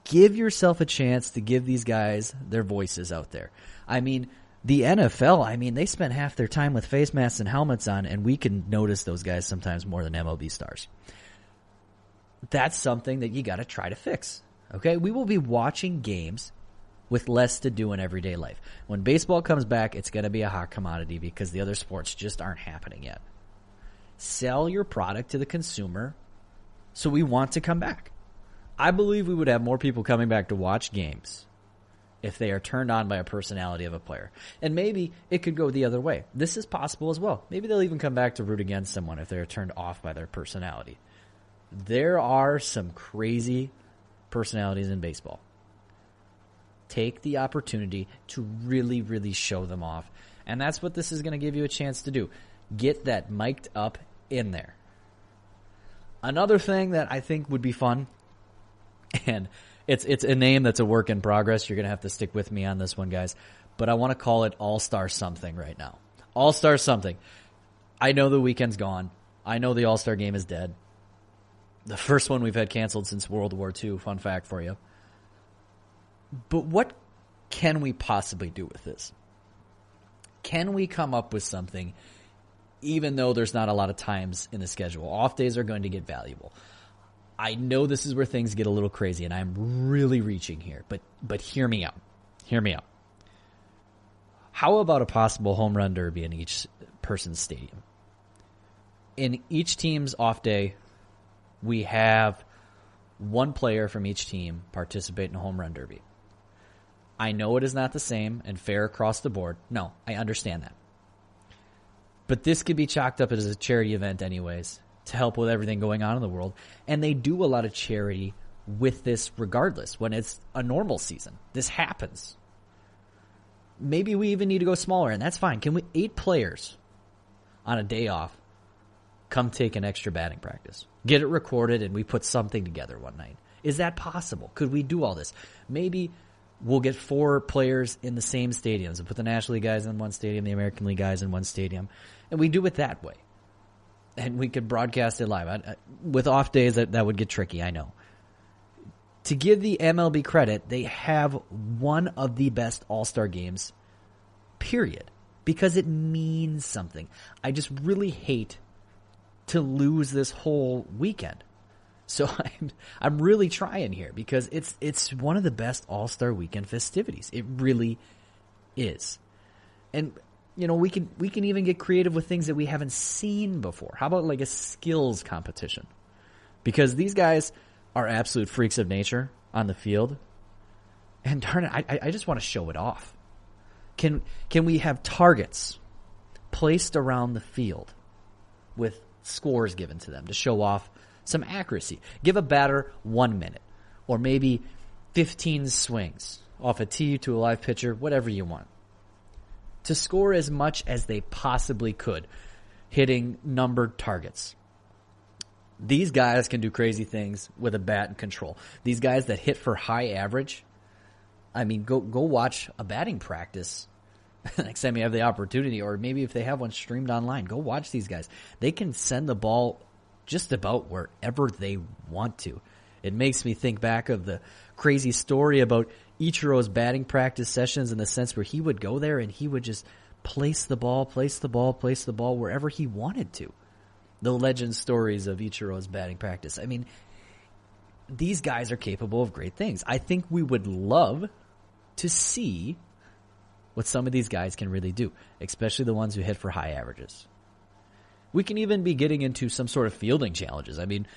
Give yourself a chance to give these guys their voices out there. I mean, the NFL, they spend half their time with face masks and helmets on, and we can notice those guys sometimes more than MLB stars. That's something that you got to try to fix. Okay? We will be watching games with less to do in everyday life. When baseball comes back, it's going to be a hot commodity because the other sports just aren't happening yet. Sell your product to the consumer so we want to come back. I believe we would have more people coming back to watch games if they are turned on by a personality of a player. And maybe it could go the other way. This is possible as well. Maybe they'll even come back to root against someone if they're turned off by their personality. There are some crazy personalities in baseball. Take the opportunity to really, really show them off. And that's what this is going to give you a chance to do. Get that mic'd up in there. Another thing that I think would be fun, and it's a name that's a work in progress. You're going to have to stick with me on this one, guys. But I want to call it All-Star something right now. All-Star something. I know the weekend's gone. I know the All-Star game is dead. The first one we've had canceled since World War II. Fun fact for you. But what can we possibly do with this? Can we come up with something, even though there's not a lot of times in the schedule? Off days are going to get valuable. I know this is where things get a little crazy, and I'm really reaching here, but hear me out. Hear me out. How about a possible home run derby in each person's stadium? In each team's off day, we have one player from each team participate in a home run derby. I know it is not the same and fair across the board. No, I understand that. But this could be chalked up as a charity event anyways, to help with everything going on in the world. And they do a lot of charity with this regardless. When it's a normal season, this happens. Maybe we even need to go smaller, and that's fine. Can we 8 players on a day off come take an extra batting practice? Get it recorded, and we put something together one night. Is that possible? Could we do all this? Maybe we'll get 4 players in the same stadiums and put the National League guys in one stadium, the American League guys in one stadium, and we do it that way. And we could broadcast it live. With off days, that would get tricky, I know. To give the MLB credit, they have one of the best All-Star games, period, because it means something. I just really hate to lose this whole weekend. So I'm really trying here because it's one of the best All-Star weekend festivities. It really is. And we can even get creative with things that we haven't seen before. How about like a skills competition? Because these guys are absolute freaks of nature on the field. And darn it, I just want to show it off. Can we have targets placed around the field with scores given to them to show off some accuracy? Give a batter 1 minute or maybe 15 swings off a tee to a live pitcher, whatever you want, to score as much as they possibly could, hitting numbered targets. These guys can do crazy things with a bat and control. These guys that hit for high average, I mean, go watch a batting practice next time you have the opportunity, or maybe if they have one streamed online, go watch these guys. They can send the ball just about wherever they want to. It makes me think back of the crazy story about Ichiro's batting practice sessions in the sense where he would go there and he would just place the ball wherever he wanted to. The legend stories of Ichiro's batting practice. I mean, these guys are capable of great things. I think we would love to see what some of these guys can really do, especially the ones who hit for high averages. We can even be getting into some sort of fielding challenges. I mean,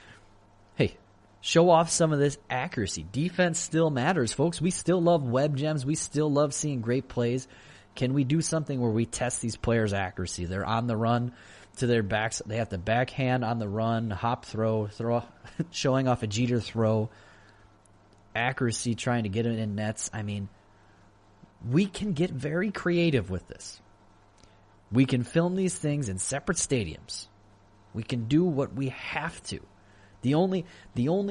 hey, show off some of this accuracy. Defense still matters, folks. We still love web gems. We still love seeing great plays. Can we do something where we test these players' accuracy? They're on the run to their backs. They have to backhand on the run, hop throw, showing off a Jeter throw, accuracy, trying to get it in nets. I mean, we can get very creative with this. We can film these things in separate stadiums. We can do what we have to. The only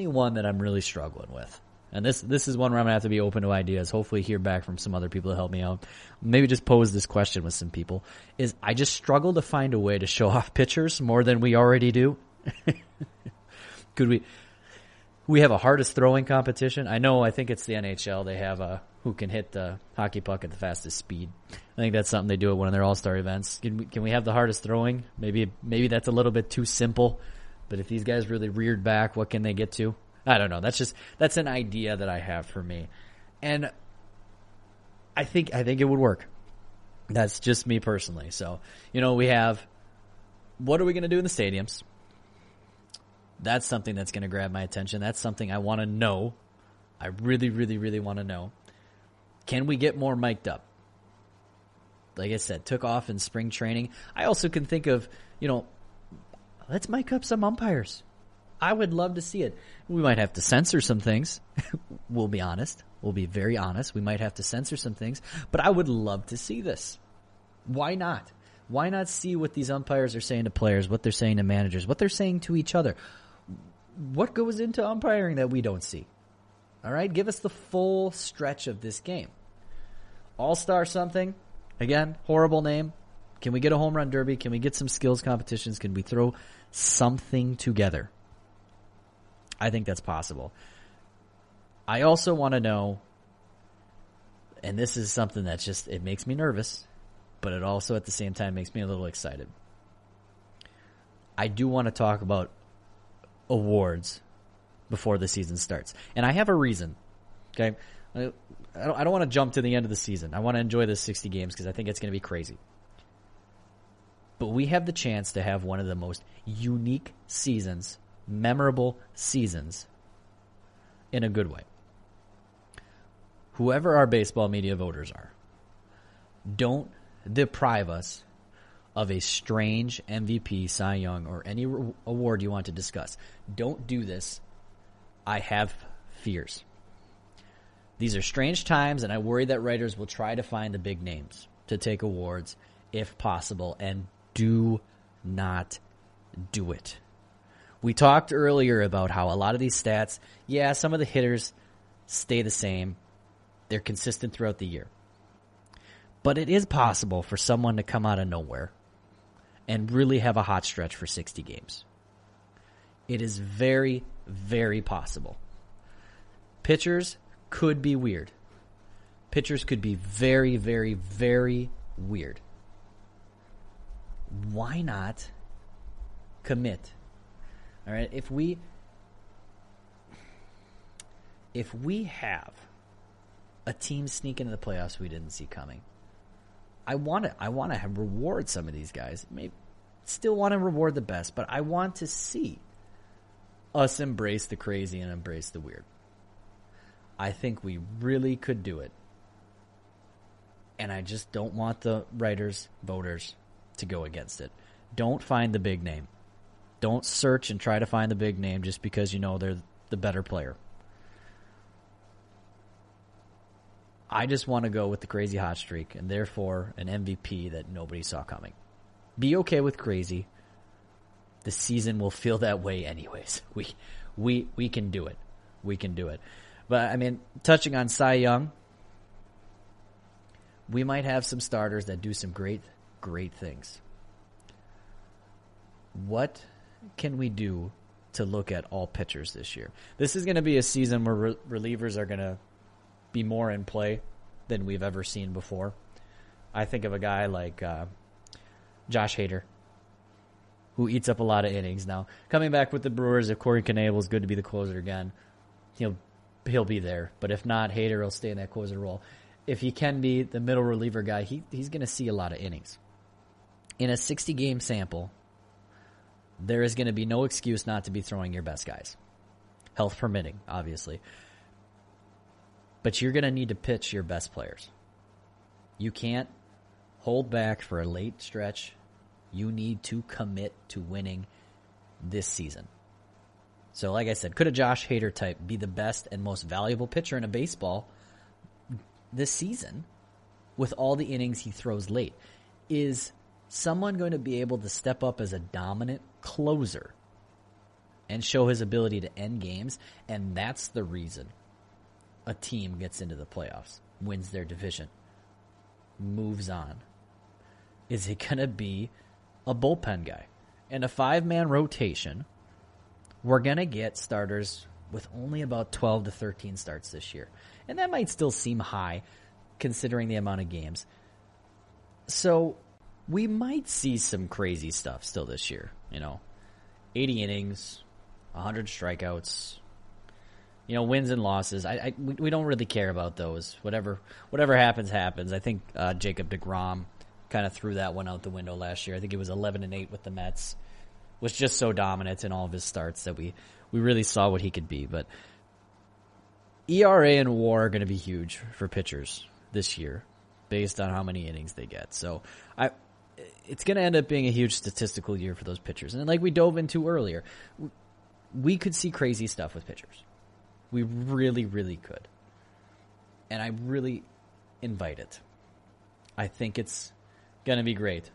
one that I'm really struggling with, and this is one where I'm going to have to be open to ideas, hopefully hear back from some other people to help me out, maybe just pose this question with some people, is I just struggle to find a way to show off pitchers more than we already do. Could we have a hardest throwing competition? I think it's the NHL. They have a who can hit the hockey puck at the fastest speed. I think that's something they do at one of their all-star events. Can we have the hardest throwing? Maybe that's a little bit too simple. But if these guys really reared back, what can they get to? I don't know. That's an idea that I have for me. And I think it would work. That's just me personally. So, we have, what are we going to do in the stadiums? That's something that's going to grab my attention. That's something I want to know. I really, really, really want to know. Can we get more mic'd up? Like I said, took off in spring training. I also can think of, let's mic up some umpires. I would love to see it. We might have to censor some things. We'll be honest. We'll be very honest. We might have to censor some things. But I would love to see this. Why not? Why not see what these umpires are saying to players, what they're saying to managers, what they're saying to each other? What goes into umpiring that we don't see? All right? Give us the full stretch of this game. All-Star something. Again, horrible name. Can we get a Homerun Derby? Can we get some skills competitions? Can we throw something together? I think that's possible. I also want to know, and this is something that it makes me nervous, but it also at the same time makes me a little excited. I do want to talk about awards before the season starts. And I have a reason. Okay? I don't want to jump to the end of the season. I want to enjoy the 60 games because I think it's going to be crazy. But we have the chance to have one of the most unique seasons, memorable seasons, in a good way. Whoever our baseball media voters are, don't deprive us of a strange MVP, Cy Young, or any award you want to discuss. Don't do this. I have fears. These are strange times, and I worry that writers will try to find the big names to take awards if possible, and do not do it. We talked earlier about how a lot of these stats, some of the hitters stay the same. They're consistent throughout the year. But it is possible for someone to come out of nowhere and really have a hot stretch for 60 games. It is very, very possible. Pitchers could be weird. Pitchers could be very, very, very weird. Why not commit? All right, if we have a team sneak into the playoffs we didn't see coming, I want to reward some of these guys. Maybe still want to reward the best, but I want to see us embrace the crazy and embrace the weird. I think we really could do it. And I just don't want the writers, voters, to go against it. Don't find the big name. Don't search and try to find the big name just because they're the better player. I just want to go with the crazy hot streak and therefore an MVP that nobody saw coming. Be okay with crazy. the season will feel that way anyways. We can do it. We can do it. But, I mean, touching on Cy Young, we might have some starters that do some great things. What can we do to look at all pitchers this year? This is going to be a season where relievers are going to be more in play than we've ever seen before. I think of a guy like Josh Hader, who eats up a lot of innings now. Coming back with the Brewers, if Corey Knebel is good to be the closer again, he'll be there. But if not, Hader will stay in that closer role. If he can be the middle reliever guy, he's going to see a lot of innings. In a 60-game sample, there is going to be no excuse not to be throwing your best guys. Health permitting, obviously. But you're going to need to pitch your best players. You can't hold back for a late stretch. You need to commit to winning this season. So like I said, could a Josh Hader type be the best and most valuable pitcher in a baseball this season with all the innings he throws late? Is someone going to be able to step up as a dominant closer and show his ability to end games? And that's the reason a team gets into the playoffs, wins their division, moves on. Is it going to be a bullpen guy? In a 5-man rotation, we're going to get starters with only about 12 to 13 starts this year. And that might still seem high considering the amount of games. So we might see some crazy stuff still this year. 80 innings, 100 strikeouts, wins and losses. We don't really care about those. Whatever happens, happens. I think Jacob Degrom kind of threw that one out the window last year. I think it was 11-8 with the Mets. Was just so dominant in all of his starts that we really saw what he could be. But ERA and WAR are going to be huge for pitchers this year based on how many innings they get. So it's going to end up being a huge statistical year for those pitchers. And like we dove into earlier, we could see crazy stuff with pitchers. We really, really could. And I really invite it. I think it's going to be great.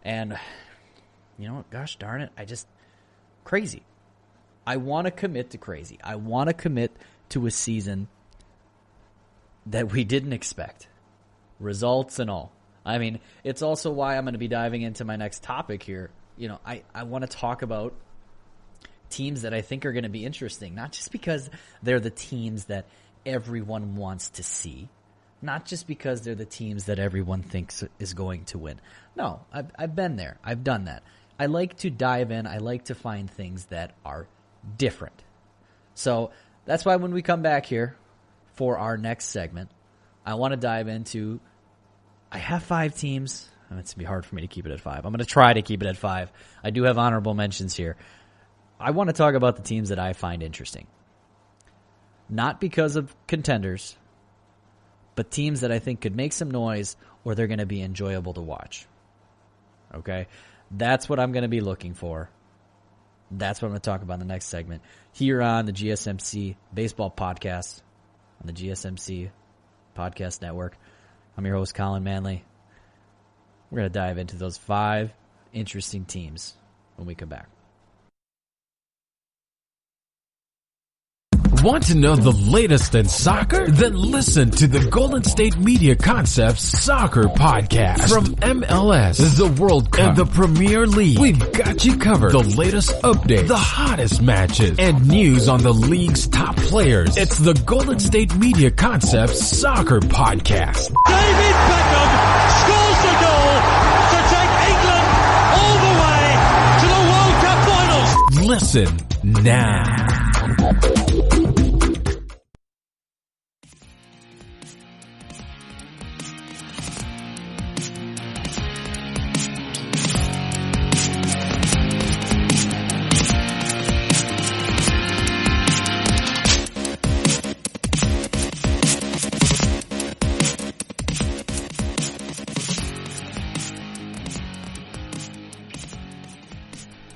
And gosh darn it, crazy. I want to commit to crazy. I want to commit to a season that we didn't expect. Results and all. I mean, it's also why I'm going to be diving into my next topic here. I want to talk about teams that I think are going to be interesting, not just because they're the teams that everyone wants to see, not just because they're the teams that everyone thinks is going to win. No, I've been there. I've done that. I like to dive in. I like to find things that are different. So that's why when we come back here for our next segment, I want to dive into, I have 5 teams. It's going to be hard for me to keep it at 5. I'm going to try to keep it at 5. I do have honorable mentions here. I want to talk about the teams that I find interesting. Not because of contenders, but teams that I think could make some noise or they're going to be enjoyable to watch. Okay? That's what I'm going to be looking for. That's what I'm going to talk about in the next segment here on the GSMC Baseball Podcast on the GSMC Podcast Network. I'm your host, Collin Manley. We're going to dive into those 5 interesting teams when we come back. Want to know the latest in soccer? Then listen to the Golden State Media Concepts Soccer Podcast. From MLS, the World Cup, and the Premier League, we've got you covered. The latest updates, the hottest matches, and news on the league's top players. It's the Golden State Media Concepts Soccer Podcast. David Beckham scores a goal to take England all the way to the World Cup finals. Listen now.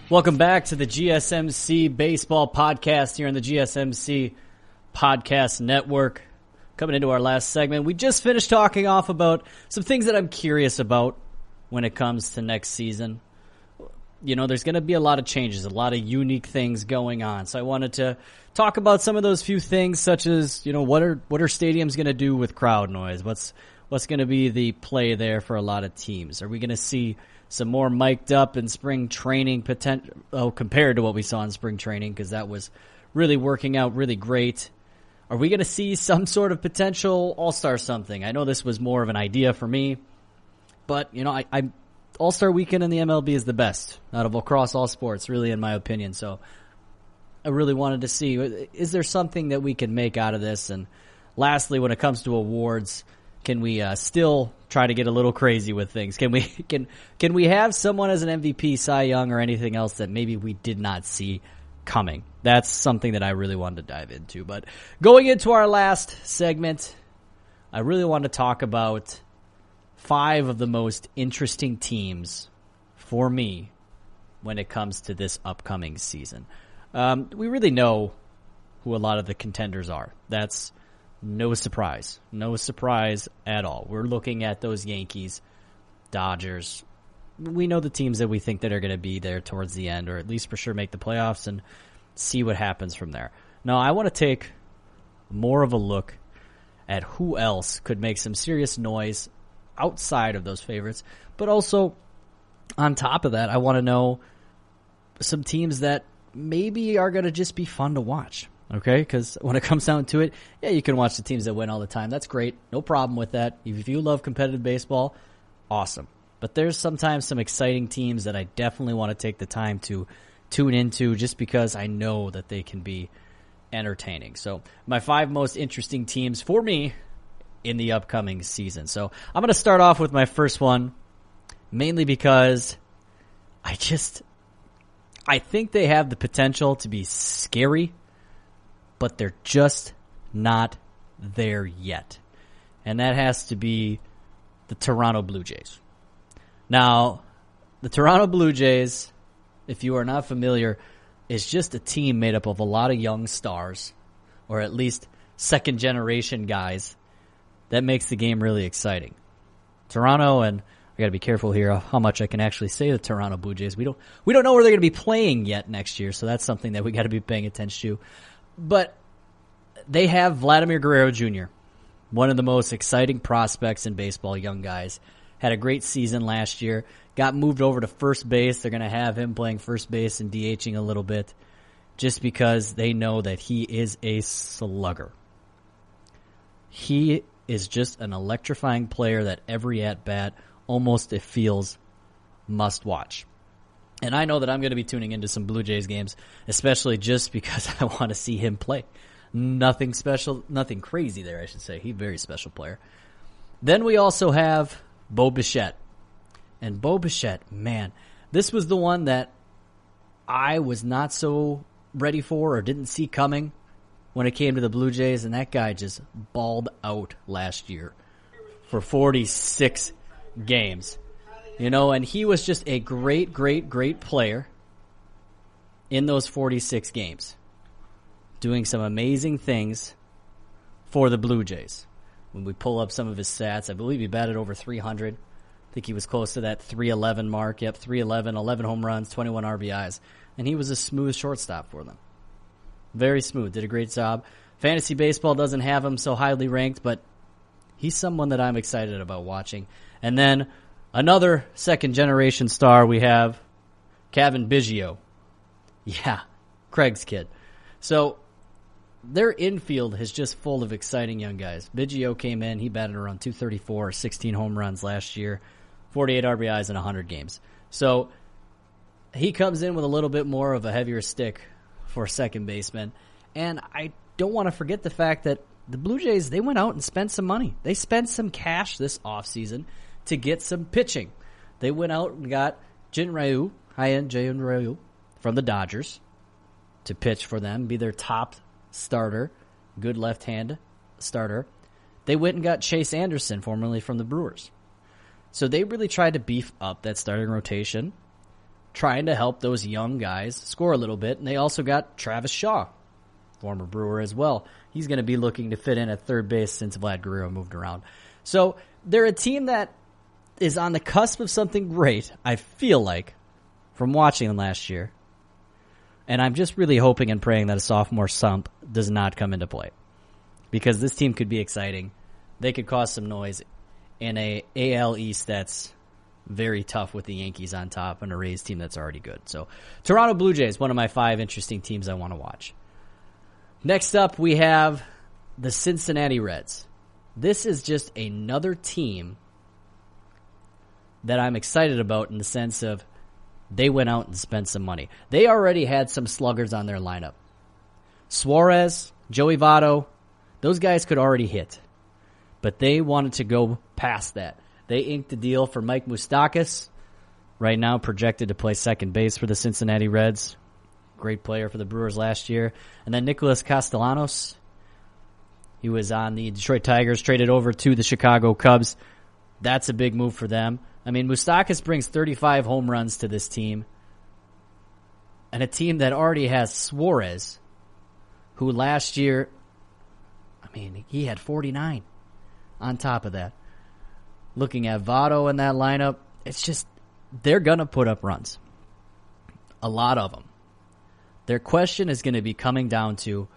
Welcome back to the GSMC Baseball Podcast here on the GSMC Podcast Network. Coming into our last segment, we just finished talking off about some things that I'm curious about when it comes to next season. there's going to be a lot of changes, a lot of unique things going on. So I wanted to talk about some of those few things, such as, what are stadiums going to do with crowd noise? What's going to be the play there for a lot of teams? Are we going to see some more mic'd up in spring training compared to what we saw in spring training, because that was really working out really great? Are we going to see some sort of potential all-star something? I know this was more of an idea for me, but, All-Star Weekend in the MLB is the best out of across all sports, really, in my opinion. So I really wanted to see, is there something that we can make out of this? And lastly, when it comes to awards, can we still try to get a little crazy with things? Can we have someone as an MVP, Cy Young, or anything else that maybe we did not see coming? That's something that I really wanted to dive into. But going into our last segment, I really want to talk about 5 of the most interesting teams for me when it comes to this upcoming season. We really know who a lot of the contenders are. That's no surprise. No surprise at all. We're looking at those Yankees, Dodgers. We know the teams that we think that are going to be there towards the end, or at least for sure make the playoffs, and see what happens from there. Now, I want to take more of a look at who else could make some serious noise outside of those favorites, but also on top of that, I want to know some teams that maybe are going to just be fun to watch, okay? Because when it comes down to it, yeah, you can watch the teams that win all the time. That's great. No problem with that. If you love competitive baseball, awesome. But there's sometimes some exciting teams that I definitely want to take the time to tune into, just because I know that they can be entertaining. So my 5 most interesting teams for me in the upcoming season. So I'm going to start off with my first one, mainly because I think they have the potential to be scary, but they're just not there yet. And that has to be the Toronto Blue Jays. Now, the Toronto Blue Jays, if you are not familiar, is just a team made up of a lot of young stars, or at least second-generation guys. That makes the game really exciting. Toronto, and I got to be careful here how much I can actually say the Toronto Blue Jays. We don't know where they're going to be playing yet next year, so that's something that we got to be paying attention to. But they have Vladimir Guerrero Jr., one of the most exciting prospects in baseball, young guys. Had a great season last year. Got moved over to first base. They're going to have him playing first base and DHing a little bit, just because they know that he is a slugger. He is just an electrifying player that every at-bat, almost it feels, must watch. And I know that I'm going to be tuning into some Blue Jays games, especially just because I want to see him play. Nothing special, nothing crazy there, I should say. He's a very special player. Then we also have Bo Bichette. And Bo Bichette, man, this was the one that I was not so ready for or didn't see coming when it came to the Blue Jays, and that guy just balled out last year for 46 games. And he was just a great, great, great player in those 46 games, doing some amazing things for the Blue Jays. When we pull up some of his stats, I believe he batted over 300. I think he was close to that 311 mark. Yep, 311, 11 home runs, 21 RBIs. And he was a smooth shortstop for them. Very smooth. Did a great job. Fantasy baseball doesn't have him so highly ranked, but he's someone that I'm excited about watching. And then another second-generation star, we have Kevin Biggio. Yeah, Craig's kid. So their infield is just full of exciting young guys. Biggio came in. He batted around 234, 16 home runs last year, 48 RBIs in 100 games. So he comes in with a little bit more of a heavier stick for second baseman. And I don't want to forget the fact that the Blue Jays, they went out and spent some money. They spent some cash this offseason to get some pitching. They went out and got high-end Jin Ryu from the Dodgers to pitch for them, be their top starter, good left-hand starter. They went and got Chase Anderson, formerly from the Brewers. So they really tried to beef up that starting rotation, trying to help those young guys score a little bit. And they also got Travis Shaw, former Brewer as well. He's going to be looking to fit in at third base since Vlad Guerrero moved around. So they're a team that is on the cusp of something great, I feel like. from watching them last year. And I'm just really hoping and praying that a sophomore slump does not come into play. Because this team could be exciting. They could cause some noise in a AL East that's very tough with the Yankees on top and a Rays team that's already good. So Toronto Blue Jays, one of my 5 interesting teams I want to watch. Next up, we have the Cincinnati Reds. This is just another team that I'm excited about in the sense of they went out and spent some money. They already had some sluggers on their lineup. Suarez, Joey Votto, those guys could already hit. But they wanted to go past that. They inked a deal for Mike Moustakas, right now projected to play second base for the Cincinnati Reds. Great player for the Brewers last year. And then Nicholas Castellanos. He was on the Detroit Tigers, traded over to the Chicago Cubs. That's a big move for them. I mean, Moustakas brings 35 home runs to this team. And a team that already has Suarez, who last year, I mean, he had 49 on top of that. Looking at Votto in that lineup, it's just, they're going to put up runs. A lot of them. Their question is going to be coming down to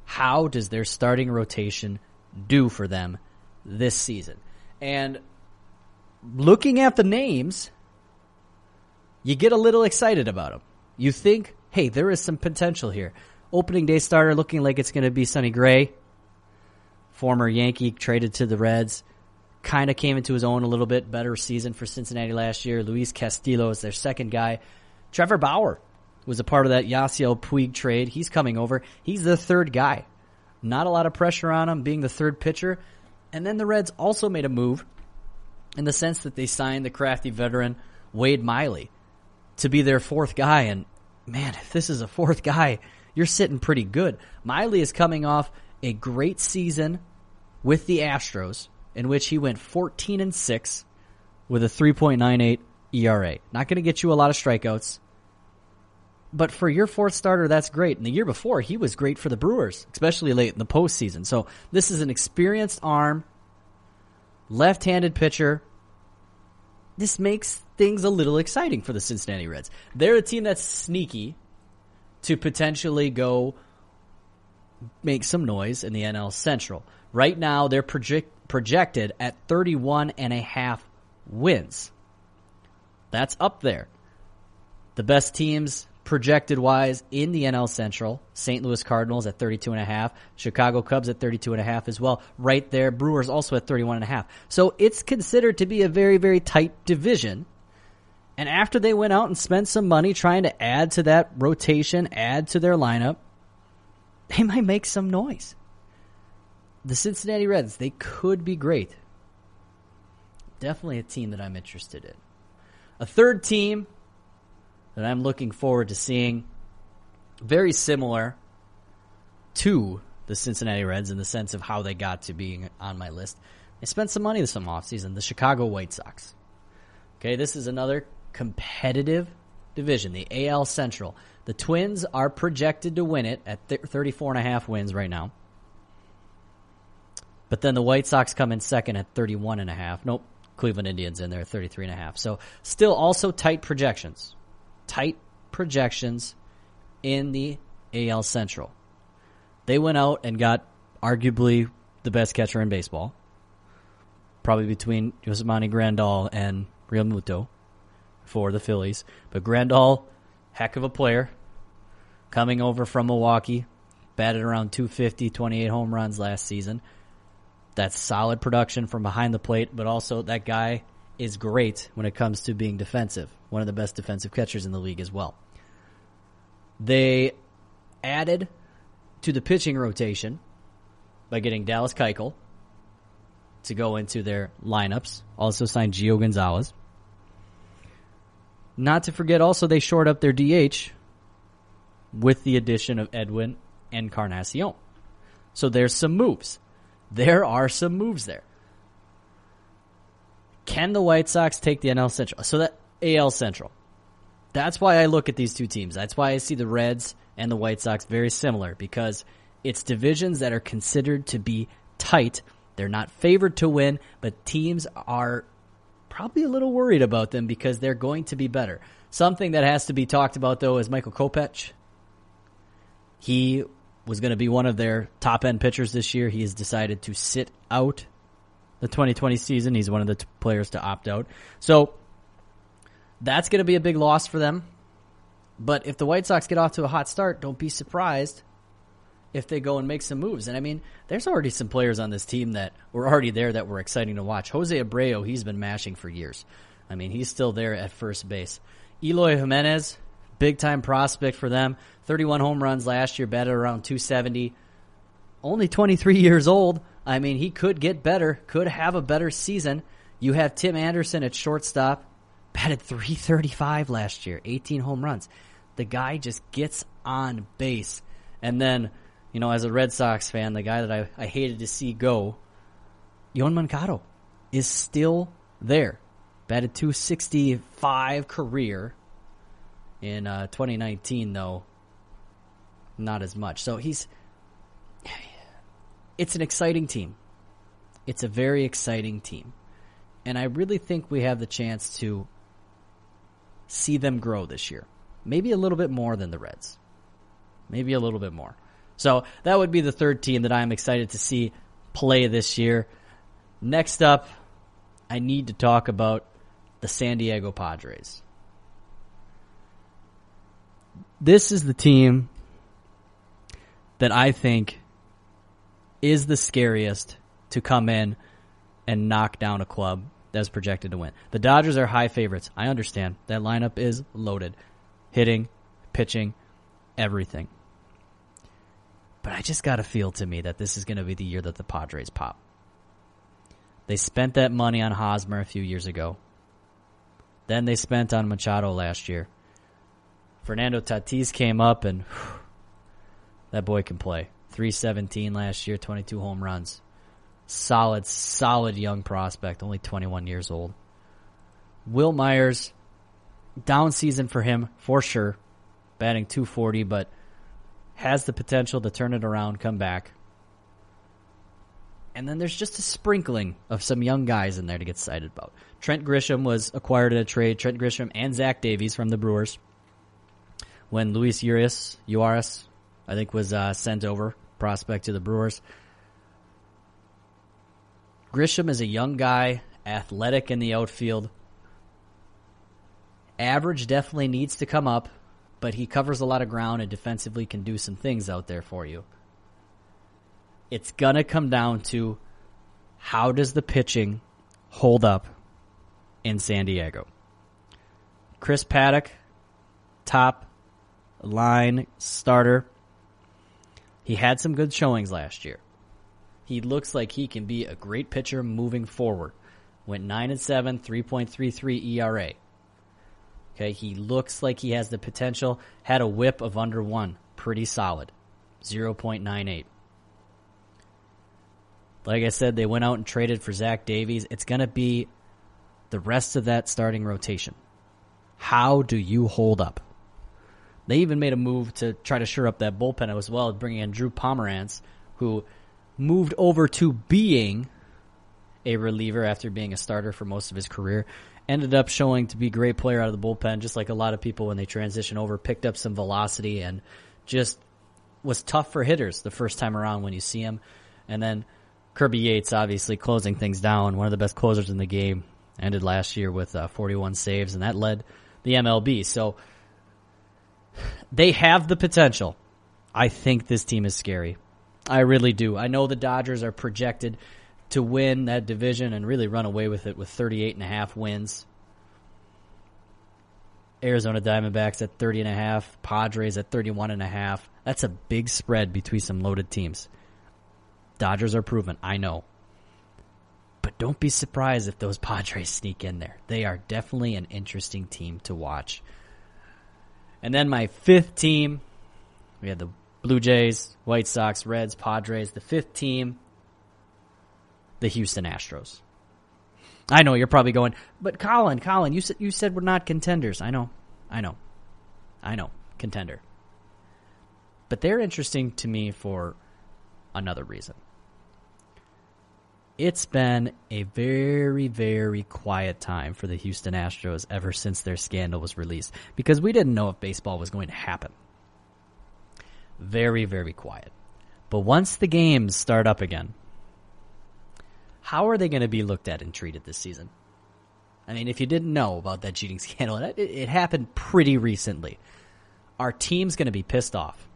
how does their starting rotation do for them this season? And looking at the names, you get a little excited about them. You think, hey, there is some potential here. Opening day starter looking like it's going to be Sonny Gray. Former Yankee traded to the Reds. Kind of came into his own a little bit. Better season for Cincinnati last year. Luis Castillo is their second guy. Trevor Bauer was a part of that Yasiel Puig trade. He's coming over. He's the third guy. Not a lot of pressure on him being the third pitcher. And then the Reds also made a move in the sense that they signed the crafty veteran Wade Miley to be their fourth guy. And man, if this is a fourth guy, you're sitting pretty good. Miley is coming off a great season with the Astros, in which he went 14-6 with a 3.98 ERA. Not going to get you a lot of strikeouts. But for your fourth starter, that's great. And the year before, he was great for the Brewers, especially late in the postseason. So this is an experienced arm, left-handed pitcher. This makes things a little exciting for the Cincinnati Reds. They're a team that's sneaky to potentially go make some noise in the NL Central. Right now, they're projected at 31.5 wins. That's up there. The best teams projected-wise in the NL Central, St. Louis Cardinals at 32.5, Chicago Cubs at 32.5 as well. Right there, Brewers also at 31.5. So it's considered to be a very, very tight division. And after they went out and spent some money trying to add to that rotation, add to their lineup, they might make some noise. The Cincinnati Reds, they could be great. Definitely a team that I'm interested in. A third team that I'm looking forward to seeing, very similar to the Cincinnati Reds in the sense of how they got to being on my list. They spent some money this offseason, the Chicago White Sox. Okay, this is another competitive division, the AL Central. The Twins are projected to win it at 34.5 wins right now. But then the White Sox come in second at 31.5. Nope, Cleveland Indians in there at 33.5. So still also tight projections. Tight projections in the AL Central. They went out and got arguably the best catcher in baseball. Probably between Yasmani Grandal and Real Muto for the Phillies. But Grandal, heck of a player. Coming over from Milwaukee. Batted around 250, 28 home runs last season. That's solid production from behind the plate, but also that guy is great when it comes to being defensive. One of the best defensive catchers in the league as well. They added to the pitching rotation by getting Dallas Keuchel to go into their lineups. Also signed Gio Gonzalez. Not to forget also they shored up their DH with the addition of Edwin Encarnacion. So there's some moves. There are some moves there. Can the White Sox take the NL Central? So that AL Central. That's why I look at these two teams. That's why I see the Reds and the White Sox very similar, because it's divisions that are considered to be tight. They're not favored to win, but teams are probably a little worried about them because they're going to be better. Something that has to be talked about, though, is Michael Kopech. He was going to be one of their top-end pitchers this year. He has decided to sit out the 2020 season. He's one of the players to opt out. So that's going to be a big loss for them. But if the White Sox get off to a hot start, don't be surprised if they go and make some moves. And, I mean, there's already some players on this team that were already there that were exciting to watch. Jose Abreu, he's been mashing for years. I mean, he's still there at first base. Eloy Jimenez, big-time prospect for them. 31 home runs last year, batted around 270. Only 23 years old. I mean, he could get better, could have a better season. You have Tim Anderson at shortstop, batted 335 last year, 18 home runs. The guy just gets on base. And then, you know, as a Red Sox fan, the guy that I hated to see go, Yoan Moncada, is still there. Batted 265 career. In 2019, though, not as much. So it's an exciting team. It's a very exciting team. And I really think we have the chance to see them grow this year. Maybe a little bit more than the Reds. Maybe a little bit more. So that would be the third team that I'm excited to see play this year. Next up, I need to talk about the San Diego Padres. This is the team that I think is the scariest to come in and knock down a club that's projected to win. The Dodgers are high favorites. I understand. That lineup is loaded. Hitting, pitching, everything. But I just got a feel to me that this is going to be the year that the Padres pop. They spent that money on Hosmer a few years ago. Then they spent on Machado last year. Fernando Tatis came up, and that boy can play. 317 last year, 22 home runs. Solid young prospect, only 21 years old. Will Myers, down season for him, for sure. Batting 240, but has the potential to turn it around, come back. And then there's just a sprinkling of some young guys in there to get excited about. Trent Grisham was acquired in a trade. Trent Grisham and Zach Davies from the Brewers. When Luis Urias, I think, was sent over, prospect to the Brewers. Grisham is a young guy, athletic in the outfield. Average definitely needs to come up, but he covers a lot of ground and defensively can do some things out there for you. It's going to come down to how does the pitching hold up in San Diego. Chris Paddock, top line starter. He had some good showings last year. He looks like he can be a great pitcher moving forward. Went 9-7, 3.33 ERA. Okay, he looks like he has the potential. Had a whip of under 1. Pretty solid. 0.98. Like I said, they went out and traded for Zach Davies. It's going to be the rest of that starting rotation. How do you hold up? They even made a move to try to shore up that bullpen as well, bringing in Drew Pomeranz, who moved over to being a reliever after being a starter for most of his career. Ended up showing to be a great player out of the bullpen, just like a lot of people when they transition over, picked up some velocity and just was tough for hitters the first time around when you see him. And then Kirby Yates, obviously, closing things down, one of the best closers in the game, ended last year with 41 saves, and that led the MLB. So they have the potential. I think this team is scary. I really do. I know the Dodgers are projected to win that division and really run away with it with 38.5 wins. Arizona Diamondbacks at 30.5, Padres at 31.5. That's a big spread between some loaded teams. Dodgers are proven, I know. But don't be surprised if those Padres sneak in there. They are definitely an interesting team to watch. And then my fifth team, we had the Blue Jays, White Sox, Reds, Padres. The fifth team, the Houston Astros. I know you're probably going, but Collin, you said we're not contenders. I know, contender. But they're interesting to me for another reason. it's been a very, very quiet time for the Houston Astros ever since their scandal was released, because we didn't know if baseball was going to happen. Very, very quiet. But once the games start up again, how are they going to be looked at and treated this season? I mean, if you didn't know about that cheating scandal, it happened pretty recently. Are teams going to be pissed off?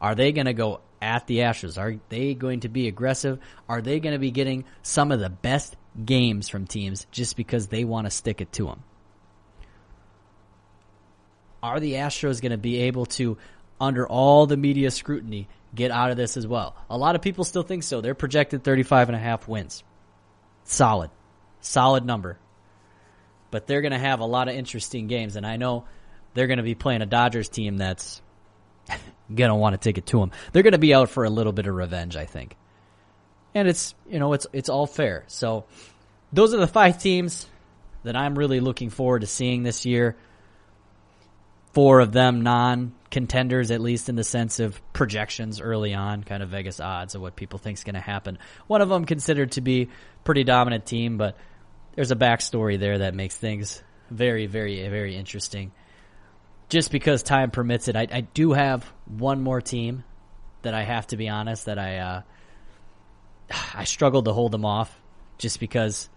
Are they going to go at the Astros? Are they going to be aggressive? Are they going to be getting some of the best games from teams just because they want to stick it to them? Are the Astros going to be able to, under all the media scrutiny, get out of this as well? A lot of people still think so. They're projected 35.5 wins. Solid number. But they're going to have a lot of interesting games, and I know they're going to be playing a Dodgers team that's going to want to take it to them. They're going to be out for a little bit of revenge, I think. And it's all fair. So those are the 5 teams that I'm really looking forward to seeing this year. 4 of them non-contenders, at least in the sense of projections early on, kind of Vegas odds of what people think is going to happen. One of them considered to be pretty dominant team, but there's a backstory there that makes things very, very, very interesting. Just because time permits it, I do have one more team that I have to be honest that I struggled to hold them off, just because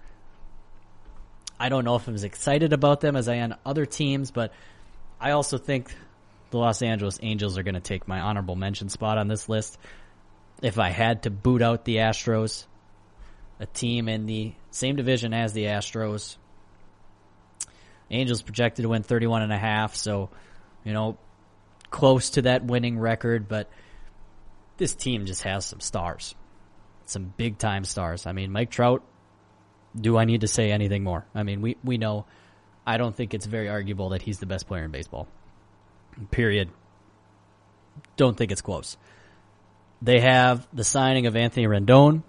I don't know if I'm as excited about them as I am other teams, but I also think the Los Angeles Angels are going to take my honorable mention spot on this list. If I had to boot out the Astros, a team in the same division as the Astros, Angels projected to win 31.5, so, close to that winning record, but this team just has some stars. Some big-time stars. I mean, Mike Trout, do I need to say anything more? I mean, we know. I don't think it's very arguable that he's the best player in baseball. Period. Don't think it's close. They have the signing of Anthony Rendon,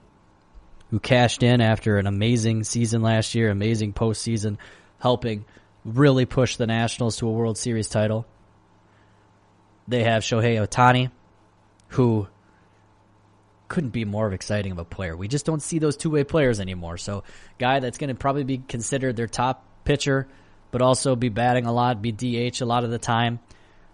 who cashed in after an amazing season last year, amazing postseason, helping really push the Nationals to a World Series title. They have Shohei Ohtani, who couldn't be more exciting of a player. We just don't see those two-way players anymore. So, guy that's going to probably be considered their top pitcher, but also be batting a lot, be DH a lot of the time.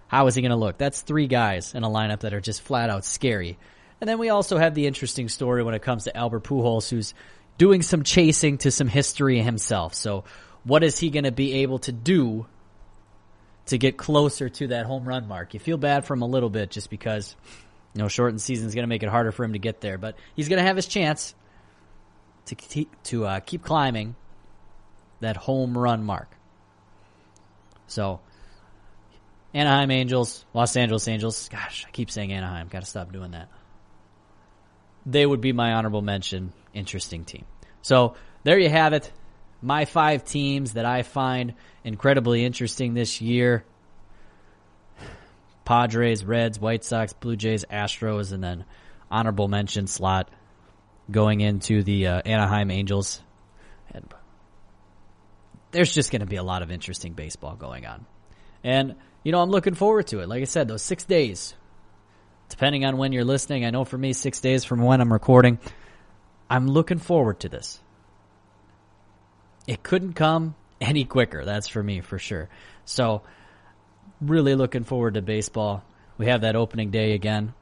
How is he going to look? That's 3 guys in a lineup that are just flat-out scary. And then we also have the interesting story when it comes to Albert Pujols, who's doing some chasing to some history himself. So what is he going to be able to do to get closer to that home run mark? You feel bad for him a little bit just because, shortened season is going to make it harder for him to get there. But he's going to have his chance to keep climbing that home run mark. So Anaheim Angels, Los Angeles Angels. Gosh, I keep saying Anaheim. Got to stop doing that. They would be my honorable mention. Interesting team. So there you have it. My 5 teams that I find incredibly interesting this year. Padres, Reds, White Sox, Blue Jays, Astros, and then honorable mention slot going into the Anaheim Angels. And there's just going to be a lot of interesting baseball going on. And, I'm looking forward to it. Like I said, those 6 days, depending on when you're listening, I know for me 6 days from when I'm recording, I'm looking forward to this. It couldn't come any quicker. That's for me, for sure. So, really looking forward to baseball. We have that opening day again,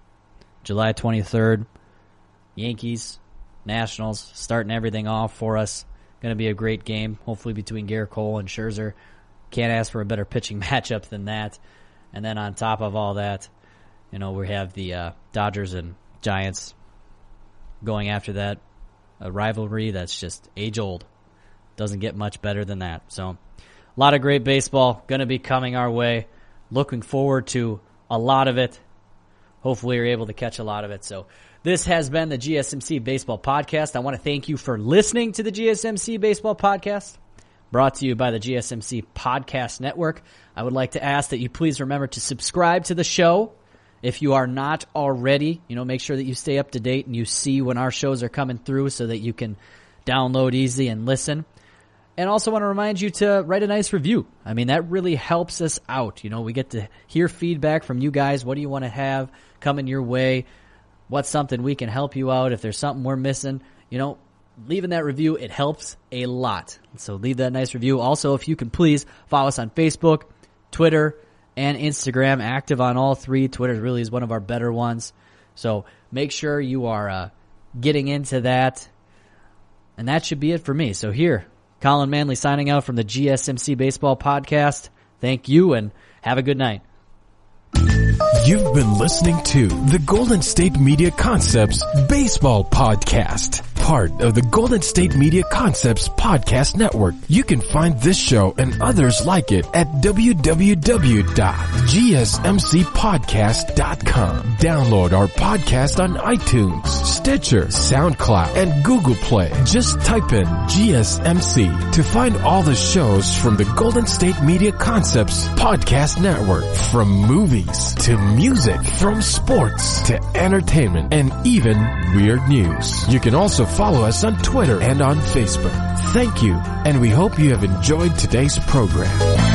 July 23rd. Yankees, Nationals, starting everything off for us. Going to be a great game, hopefully between Garrett Cole and Scherzer. Can't ask for a better pitching matchup than that. And then on top of all that, we have the Dodgers and Giants going after that. A rivalry that's just age-old. Doesn't get much better than that. So, a lot of great baseball going to be coming our way. Looking forward to a lot of it. Hopefully you're able to catch a lot of it. So, this has been the GSMC Baseball Podcast. I want to thank you for listening to the GSMC Baseball Podcast, brought to you by the GSMC Podcast Network. I would like to ask that you please remember to subscribe to the show. If you are not already, make sure that you stay up to date and you see when our shows are coming through so that you can download easy and listen. And also want to remind you to write a nice review. I mean, that really helps us out. We get to hear feedback from you guys. What do you want to have coming your way? What's something we can help you out? If there's something we're missing, leaving that review, it helps a lot. So leave that nice review. Also, if you can please follow us on Facebook, Twitter, and Instagram. Active on all three. Twitter really is one of our better ones. So make sure you are getting into that. And that should be it for me. So here, Collin Manley signing out from the GSMC Baseball Podcast. Thank you and have a good night. You've been listening to the Golden State Media Concepts Baseball Podcast, part of the Golden State Media Concepts Podcast Network. You can find this show and others like it at www.gsmcpodcast.com. Download our podcast on iTunes, Stitcher, SoundCloud, and Google Play. Just type in GSMC to find all the shows from the Golden State Media Concepts Podcast Network, from movies to music, from sports to entertainment, and even weird news. You can also follow us on Twitter and on Facebook. Thank you, and we hope you have enjoyed today's program.